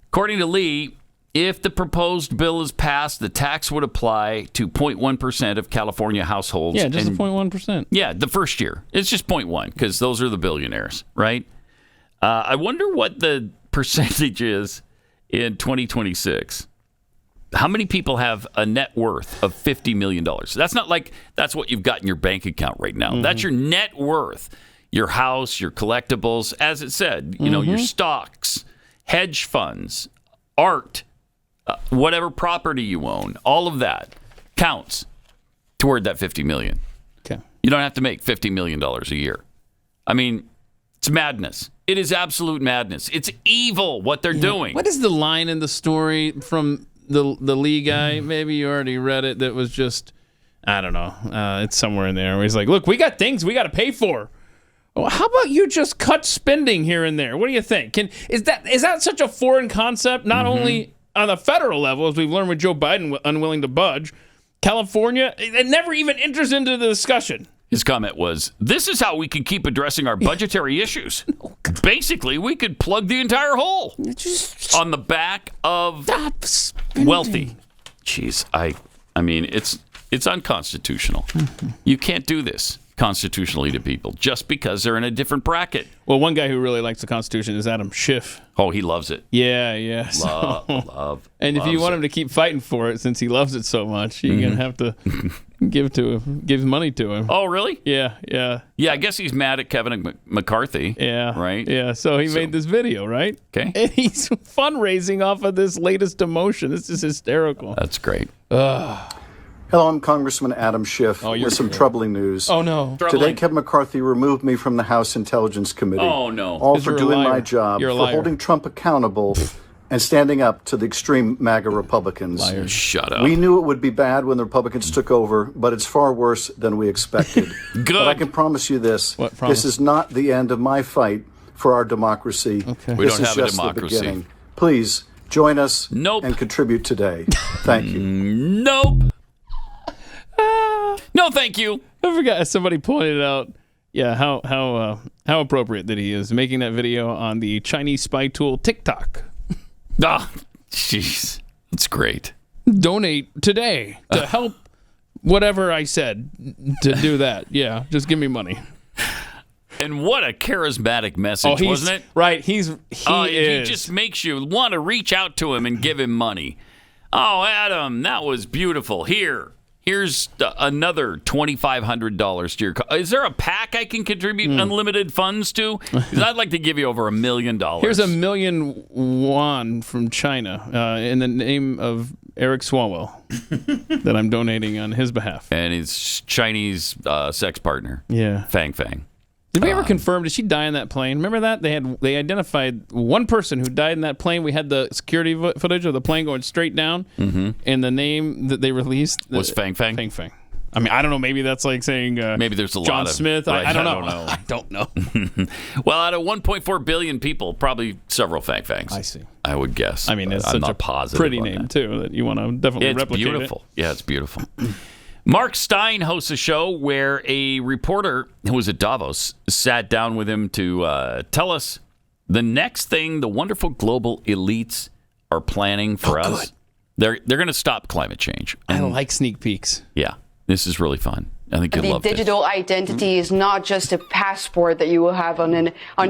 Speaker 2: According to Lee, if the proposed bill is passed, the tax would apply to 0.1% of California households.
Speaker 3: Yeah, just 0.1%.
Speaker 2: Yeah, the first year. It's just 0.1 because those are the billionaires, right? I wonder what the percentage is in 2026. How many people have a net worth of $50 million? That's not like that's what you've got in your bank account right now. That's your net worth. Your house, your collectibles, as it said, your stocks, hedge funds, art, whatever property you own, all of that counts toward that $50 million.
Speaker 3: Okay.
Speaker 2: You don't have to make $50 million a year. I mean, it's madness. It is absolute madness. It's evil what they're doing.
Speaker 3: What is the line in the story from the Lee guy? Maybe you already read it. That was just, I don't know. It's somewhere in there where he's like, look, we got things we got to pay for. Well, how about you just cut spending here and there? What do you think? Is that such a foreign concept? Not only on the federal level, as we've learned with Joe Biden unwilling to budge, California, it never even enters into the discussion.
Speaker 2: His comment was, this is how we can keep addressing our budgetary issues. Basically, we could plug the entire hole on the back of wealthy. Jeez, I mean, it's unconstitutional. You can't do this constitutionally to people just because they're in a different bracket.
Speaker 3: Well, one guy who really likes the Constitution is Adam Schiff.
Speaker 2: Oh, he loves it.
Speaker 3: Yeah.
Speaker 2: Love.
Speaker 3: And if you want him to keep fighting for it, since he loves it so much, you're gonna have to give money to him.
Speaker 2: Oh, really?
Speaker 3: Yeah.
Speaker 2: Yeah, I guess he's mad at Kevin McCarthy.
Speaker 3: Yeah.
Speaker 2: Right?
Speaker 3: Yeah. So he made this video, right?
Speaker 2: Okay.
Speaker 3: And he's fundraising off of this latest emotion. This is hysterical.
Speaker 2: That's great.
Speaker 16: Hello, I'm Congressman Adam Schiff with some troubling news.
Speaker 3: Oh, no.
Speaker 16: Today, Kevin McCarthy removed me from the House Intelligence Committee.
Speaker 2: Oh, no.
Speaker 16: All for doing my job,
Speaker 3: You're a
Speaker 16: for
Speaker 3: liar.
Speaker 16: holding Trump accountable and standing up to the extreme MAGA Republicans.
Speaker 2: Liar. Shut up.
Speaker 16: We knew it would be bad when the Republicans took over, but it's far worse than we expected.
Speaker 2: Good.
Speaker 16: But I can promise you this.
Speaker 3: What promise?
Speaker 16: This is not the end of my fight for our democracy.
Speaker 3: Okay.
Speaker 2: We
Speaker 16: This
Speaker 2: don't
Speaker 16: is
Speaker 2: have a
Speaker 16: just the
Speaker 2: democracy.
Speaker 16: beginning. Please join us and contribute today. Thank you.
Speaker 2: Nope. No, thank you.
Speaker 3: I forgot. Somebody pointed out, how appropriate that he is making that video on the Chinese spy tool TikTok.
Speaker 2: Jeez, that's great.
Speaker 3: Donate today to help whatever I said to do that. Yeah, just give me money.
Speaker 2: And what a charismatic message, wasn't it?
Speaker 3: Right. He
Speaker 2: just makes you want to reach out to him and give him money. Oh, Adam, that was beautiful. Here's another $2,500 to your car. Is there a pack I can contribute unlimited funds to? Because I'd like to give you over $1 million.
Speaker 3: Here's $1 million won from China in the name of Eric Swalwell that I'm donating on his behalf.
Speaker 2: And his Chinese sex partner.
Speaker 3: Yeah.
Speaker 2: Fang Fang.
Speaker 3: Did we ever confirm, did she die in that plane? Remember that? They identified one person who died in that plane. We had the security footage of the plane going straight down. Mm-hmm. And the name that they released
Speaker 2: was Fang Fang?
Speaker 3: Fang Fang. I mean, I don't know. Maybe that's like saying
Speaker 2: maybe there's a
Speaker 3: John
Speaker 2: lot of
Speaker 3: Smith.
Speaker 2: Right,
Speaker 3: I don't know. I don't know.
Speaker 2: Well, out of 1.4 billion people, probably several Fang Fangs.
Speaker 3: I see.
Speaker 2: I would guess.
Speaker 3: I mean, it's
Speaker 2: I'm
Speaker 3: such a
Speaker 2: positive
Speaker 3: pretty name, too, that you want to definitely replicate
Speaker 2: beautiful.
Speaker 3: it.
Speaker 2: Yeah, it's beautiful. Mark Stein hosts a show where a reporter who was at Davos sat down with him to tell us the next thing the wonderful global elites are planning for us. Good. They're going to stop climate change.
Speaker 3: I like sneak peeks.
Speaker 2: Yeah, this is really fun. I think you'll love
Speaker 17: this. The digital identity is not just a passport that you will have on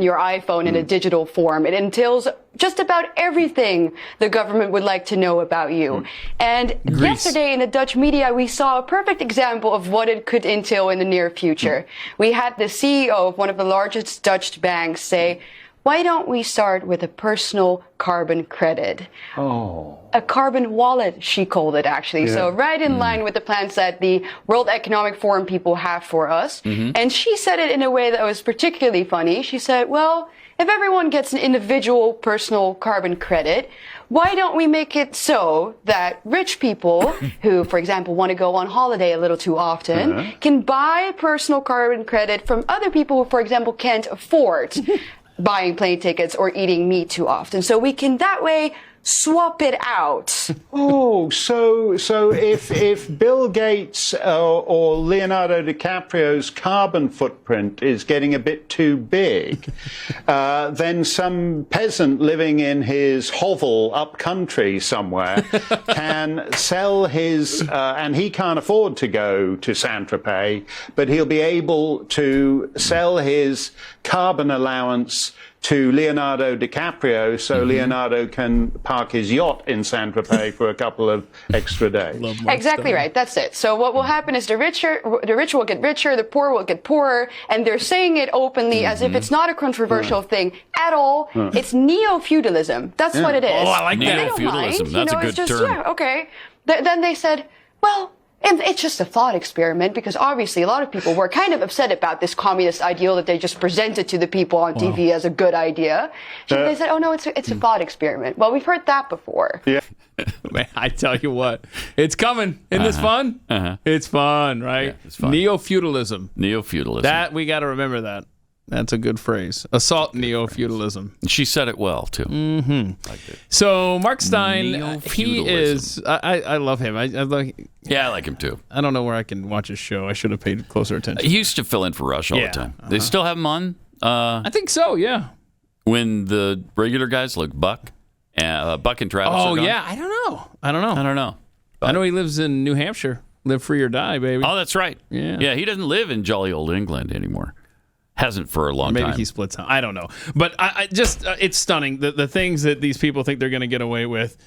Speaker 17: your iPhone in a digital form. It entails just about everything the government would like to know about you. And yesterday in the Dutch media, we saw a perfect example of what it could entail in the near future. We had the CEO of one of the largest Dutch banks say, why don't we start with a personal carbon credit?
Speaker 18: Oh.
Speaker 17: A carbon wallet, she called it, actually. Yeah. So right in line with the plans that the World Economic Forum people have for us. Mm-hmm. And she said it in a way that was particularly funny. She said, well, if everyone gets an individual personal carbon credit, why don't we make it so that rich people who, for example, want to go on holiday a little too often can buy personal carbon credit from other people who, for example, can't afford buying plane tickets or eating meat too often. So we can that way swap it out.
Speaker 18: Oh, so if Bill Gates or Leonardo DiCaprio's carbon footprint is getting a bit too big, then some peasant living in his hovel up country somewhere can sell his, and he can't afford to go to Saint-Tropez, but he'll be able to sell his carbon allowance to Leonardo DiCaprio, so Leonardo can park his yacht in Saint-Tropez for a couple of extra days.
Speaker 17: Exactly right. That's it. So what will happen is the rich will get richer, the poor will get poorer, and they're saying it openly as if it's not a controversial thing at all. It's neo-feudalism. That's what it is.
Speaker 2: Oh, I like that.
Speaker 17: Neo-feudalism.
Speaker 2: That's a good term.
Speaker 17: Yeah, okay. Then they said, well, it's just a thought experiment, because obviously a lot of people were kind of upset about this communist ideal that they just presented to the people on TV as a good idea. So they said, oh, no, it's a thought experiment. Well, we've heard that before.
Speaker 18: Yeah.
Speaker 3: Man, I tell you what, it's coming. Isn't this fun? It's fun, right?
Speaker 2: Yeah, it's fun.
Speaker 3: Neo-feudalism.
Speaker 2: Neo-feudalism.
Speaker 3: That, we got to remember that. That's a good phrase. Assault neo-feudalism.
Speaker 2: She said it well, too.
Speaker 3: Mm-hmm.
Speaker 2: Liked it.
Speaker 3: So Mark Stein, he is, I love him. I
Speaker 2: like him, too.
Speaker 3: I don't know where I can watch his show. I should have paid closer attention.
Speaker 2: He used to fill in for Rush all the time. They still have him on?
Speaker 3: I think so, yeah.
Speaker 2: When the regular guys like Buck and Travis are gone?
Speaker 3: Yeah. I don't know.
Speaker 2: But
Speaker 3: I know he lives in New Hampshire. Live free or die, baby.
Speaker 2: Oh, that's right.
Speaker 3: Yeah.
Speaker 2: Yeah, he doesn't live in jolly old England anymore. Hasn't for a long time.
Speaker 3: Maybe he splits out. I don't know. But I just, it's stunning. The things that these people think they're going to get away with,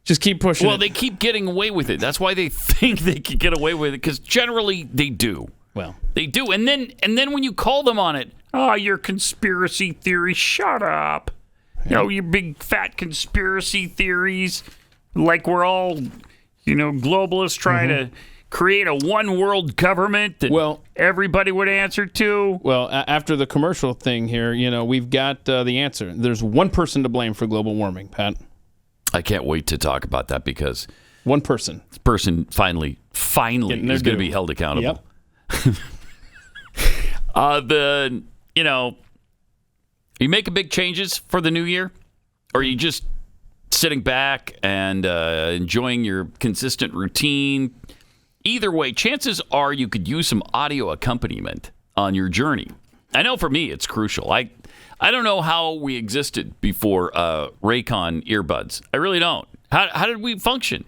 Speaker 3: just keep pushing
Speaker 2: Well, they keep getting away with it. That's why they think they can get away with it, because generally they do.
Speaker 3: Well,
Speaker 2: they do. And then when you call them on it, your conspiracy theory, shut up. Yeah. Your big fat conspiracy theories, like we're all, globalists trying to create a one world government that everybody would answer to.
Speaker 3: Well, after the commercial thing here, we've got the answer. There's one person to blame for global warming, Pat.
Speaker 2: I can't wait to talk about that, because
Speaker 3: one person.
Speaker 2: This person finally is going to be held accountable.
Speaker 3: Yep.
Speaker 2: You making big changes for the new year, or are you just sitting back and enjoying your consistent routine? Either way, chances are you could use some audio accompaniment on your journey. I know for me it's crucial. I don't know how we existed before Raycon earbuds. I really don't. How did we function?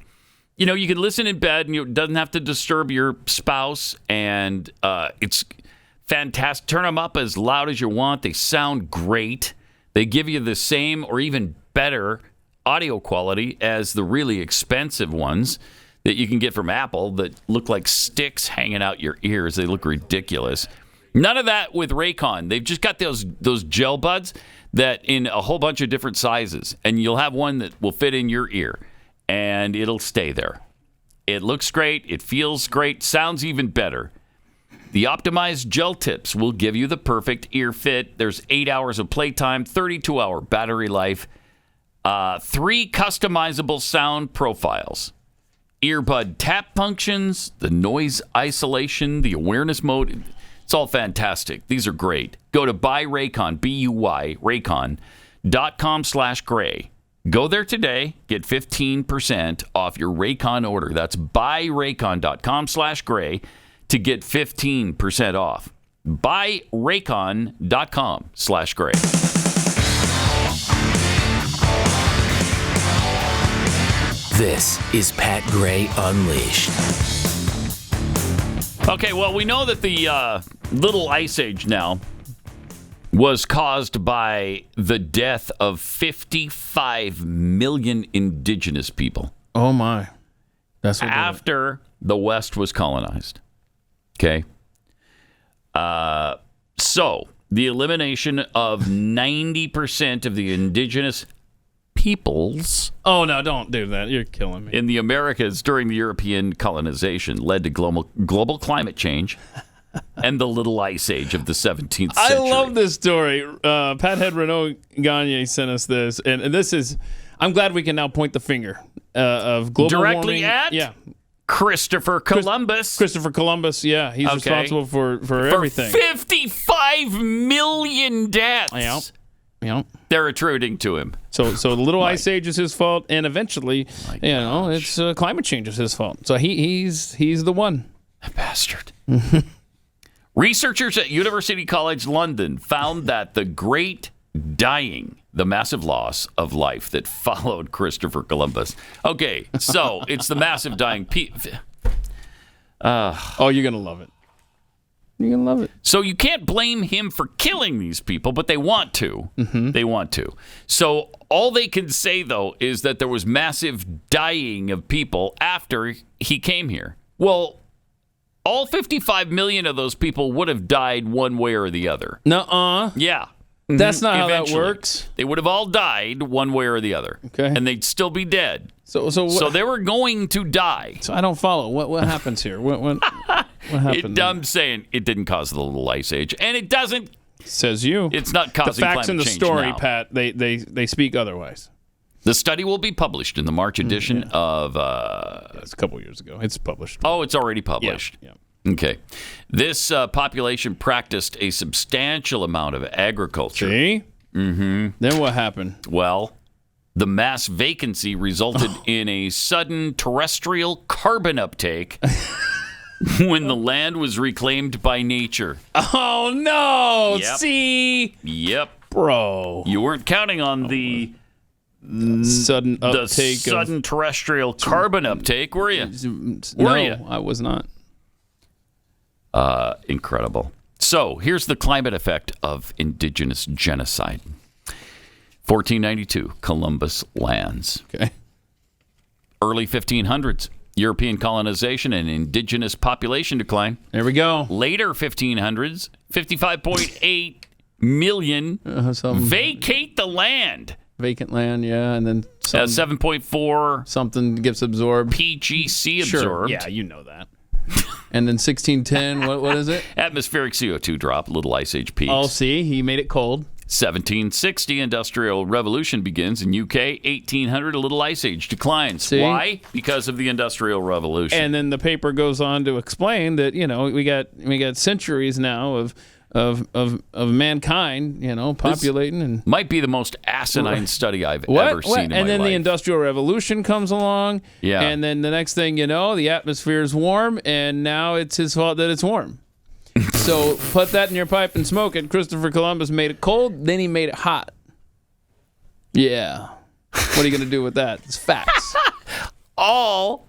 Speaker 2: You can listen in bed and it doesn't have to disturb your spouse, and it's fantastic. Turn them up as loud as you want. They sound great. They give you the same or even better audio quality as the really expensive ones that you can get from Apple that look like sticks hanging out your ears. They look ridiculous. None of that with Raycon. They've just got those gel buds that in a whole bunch of different sizes, and you'll have one that will fit in your ear, and it'll stay there. It looks great. It feels great. Sounds even better. The optimized gel tips will give you the perfect ear fit. There's 8 hours of playtime, 32-hour battery life, 3 customizable sound profiles, earbud tap functions, the noise isolation, the awareness mode. It's all fantastic. These are great. Go to buyraycon, B-U-Y, raycon.com/gray. Go there today. Get 15% off your Raycon order. That's buyraycon.com/gray to get 15% off. Buyraycon.com/gray.
Speaker 19: This is Pat Gray Unleashed.
Speaker 2: Okay, well, we know that the little ice age now was caused by the death of 55 million indigenous people.
Speaker 3: Oh, my. That's what
Speaker 2: after the West was colonized. Okay. So, the elimination of 90% of the indigenous peoples.
Speaker 3: Oh, no, don't do that. You're killing me.
Speaker 2: In the Americas during the European colonization led to global climate change and the little ice age of the 17th century.
Speaker 3: I love this story. Pat Head Renaud Gagne sent us this, and this is, I'm glad we can now point the finger of global
Speaker 2: directly
Speaker 3: warming.
Speaker 2: At Christopher Columbus.
Speaker 3: Christopher Columbus, yeah. He's responsible for everything.
Speaker 2: 55 million deaths.
Speaker 3: Yep.
Speaker 2: They're attributing to him.
Speaker 3: So the little ice age is his fault, and eventually, it's climate change is his fault. So he's the one.
Speaker 2: That bastard. Researchers at University College London found that the great dying, the massive loss of life that followed Christopher Columbus. Okay, so it's the massive dying.
Speaker 3: Oh, you're gonna love it. You're going to love it.
Speaker 2: So you can't blame him for killing these people, but they want to.
Speaker 3: Mm-hmm.
Speaker 2: They want to. So all they can say, though, is that there was massive dying of people after he came here. Well, all 55 million of those people would have died one way or the other.
Speaker 3: Nuh-uh.
Speaker 2: Yeah.
Speaker 3: That's not
Speaker 2: Eventually.
Speaker 3: how that works.
Speaker 2: They would have all died one way or the other.
Speaker 3: Okay.
Speaker 2: And they'd still be dead.
Speaker 3: So
Speaker 2: they were going to die.
Speaker 3: So I don't follow. What happens here? What happened?
Speaker 2: I'm saying it didn't cause the little ice age, and it doesn't.
Speaker 3: Says you.
Speaker 2: It's not causing
Speaker 3: the facts in the
Speaker 2: climate change
Speaker 3: story,
Speaker 2: now.
Speaker 3: Pat. They speak otherwise.
Speaker 2: The study will be published in the March edition of.
Speaker 3: It's a couple years ago. It's published.
Speaker 2: Oh, it's already published.
Speaker 3: Yeah.
Speaker 2: Okay. This population practiced a substantial amount of agriculture.
Speaker 3: See?
Speaker 2: Mm-hmm.
Speaker 3: Then what happened?
Speaker 2: Well, the mass vacancy resulted in a sudden terrestrial carbon uptake when the land was reclaimed by nature.
Speaker 3: Oh, no.
Speaker 2: Yep.
Speaker 3: See?
Speaker 2: Yep.
Speaker 3: Bro.
Speaker 2: You weren't counting on the
Speaker 3: sudden uptake.
Speaker 2: Sudden terrestrial carbon uptake, were you?
Speaker 3: No, I was not.
Speaker 2: Incredible. So here's the climate effect of indigenous genocide. 1492, Columbus lands.
Speaker 3: Okay.
Speaker 2: Early 1500s, European colonization and indigenous population decline.
Speaker 3: There we go.
Speaker 2: Later 1500s, 55.8 million vacate the land.
Speaker 3: Vacant land, yeah, and then
Speaker 2: 7.4
Speaker 3: something gets absorbed.
Speaker 2: PGC absorbed.
Speaker 3: Sure. Yeah, you know that. And then 1610, what is it?
Speaker 2: Atmospheric CO2 drop, little ice age peaks.
Speaker 3: Oh, see, he made it cold.
Speaker 2: 1760, Industrial Revolution begins in UK. 1800, a little ice age declines.
Speaker 3: See?
Speaker 2: Why? Because of the Industrial Revolution.
Speaker 3: And then the paper goes on to explain that we got centuries now of mankind, populating, and
Speaker 2: might be the most asinine study I've ever seen in my life.
Speaker 3: And then the Industrial Revolution comes along,
Speaker 2: yeah.
Speaker 3: And then the next thing you know, the atmosphere is warm, and now it's his fault that it's warm. So put that in your pipe and smoke it. Christopher Columbus made it cold, then he made it hot. Yeah. What are you going to do with that? It's facts.
Speaker 2: All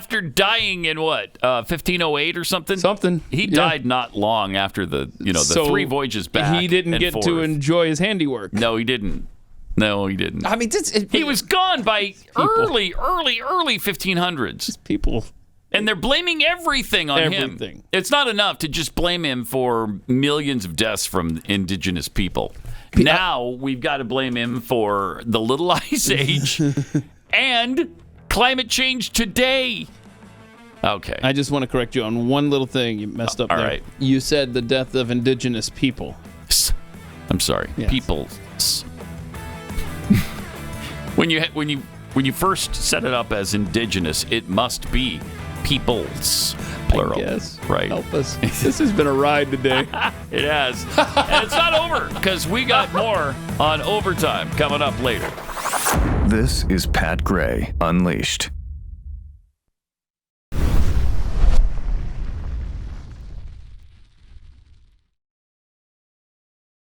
Speaker 2: after dying in what, 1508 or something?
Speaker 3: Something.
Speaker 2: He died not long after the 3 voyages back.
Speaker 3: He didn't get to enjoy his handiwork.
Speaker 2: No, he didn't. I mean, he was gone by early 1500s.
Speaker 3: These people.
Speaker 2: And they're blaming everything on him. It's not enough to just blame him for millions of deaths from indigenous people. Now we've got to blame him for the Little Ice Age and climate change today. Okay.
Speaker 3: I just want to correct you on one little thing you messed up there.
Speaker 2: All right.
Speaker 3: You said the death of indigenous people.
Speaker 2: I'm sorry. Yes. People. When you first set it up as indigenous, it must be peoples, plural.
Speaker 3: Yes.
Speaker 2: Right.
Speaker 3: Help us. This has been a ride today.
Speaker 2: It has. And it's not over, because we got more on Overtime coming up later.
Speaker 1: This is Pat Gray Unleashed.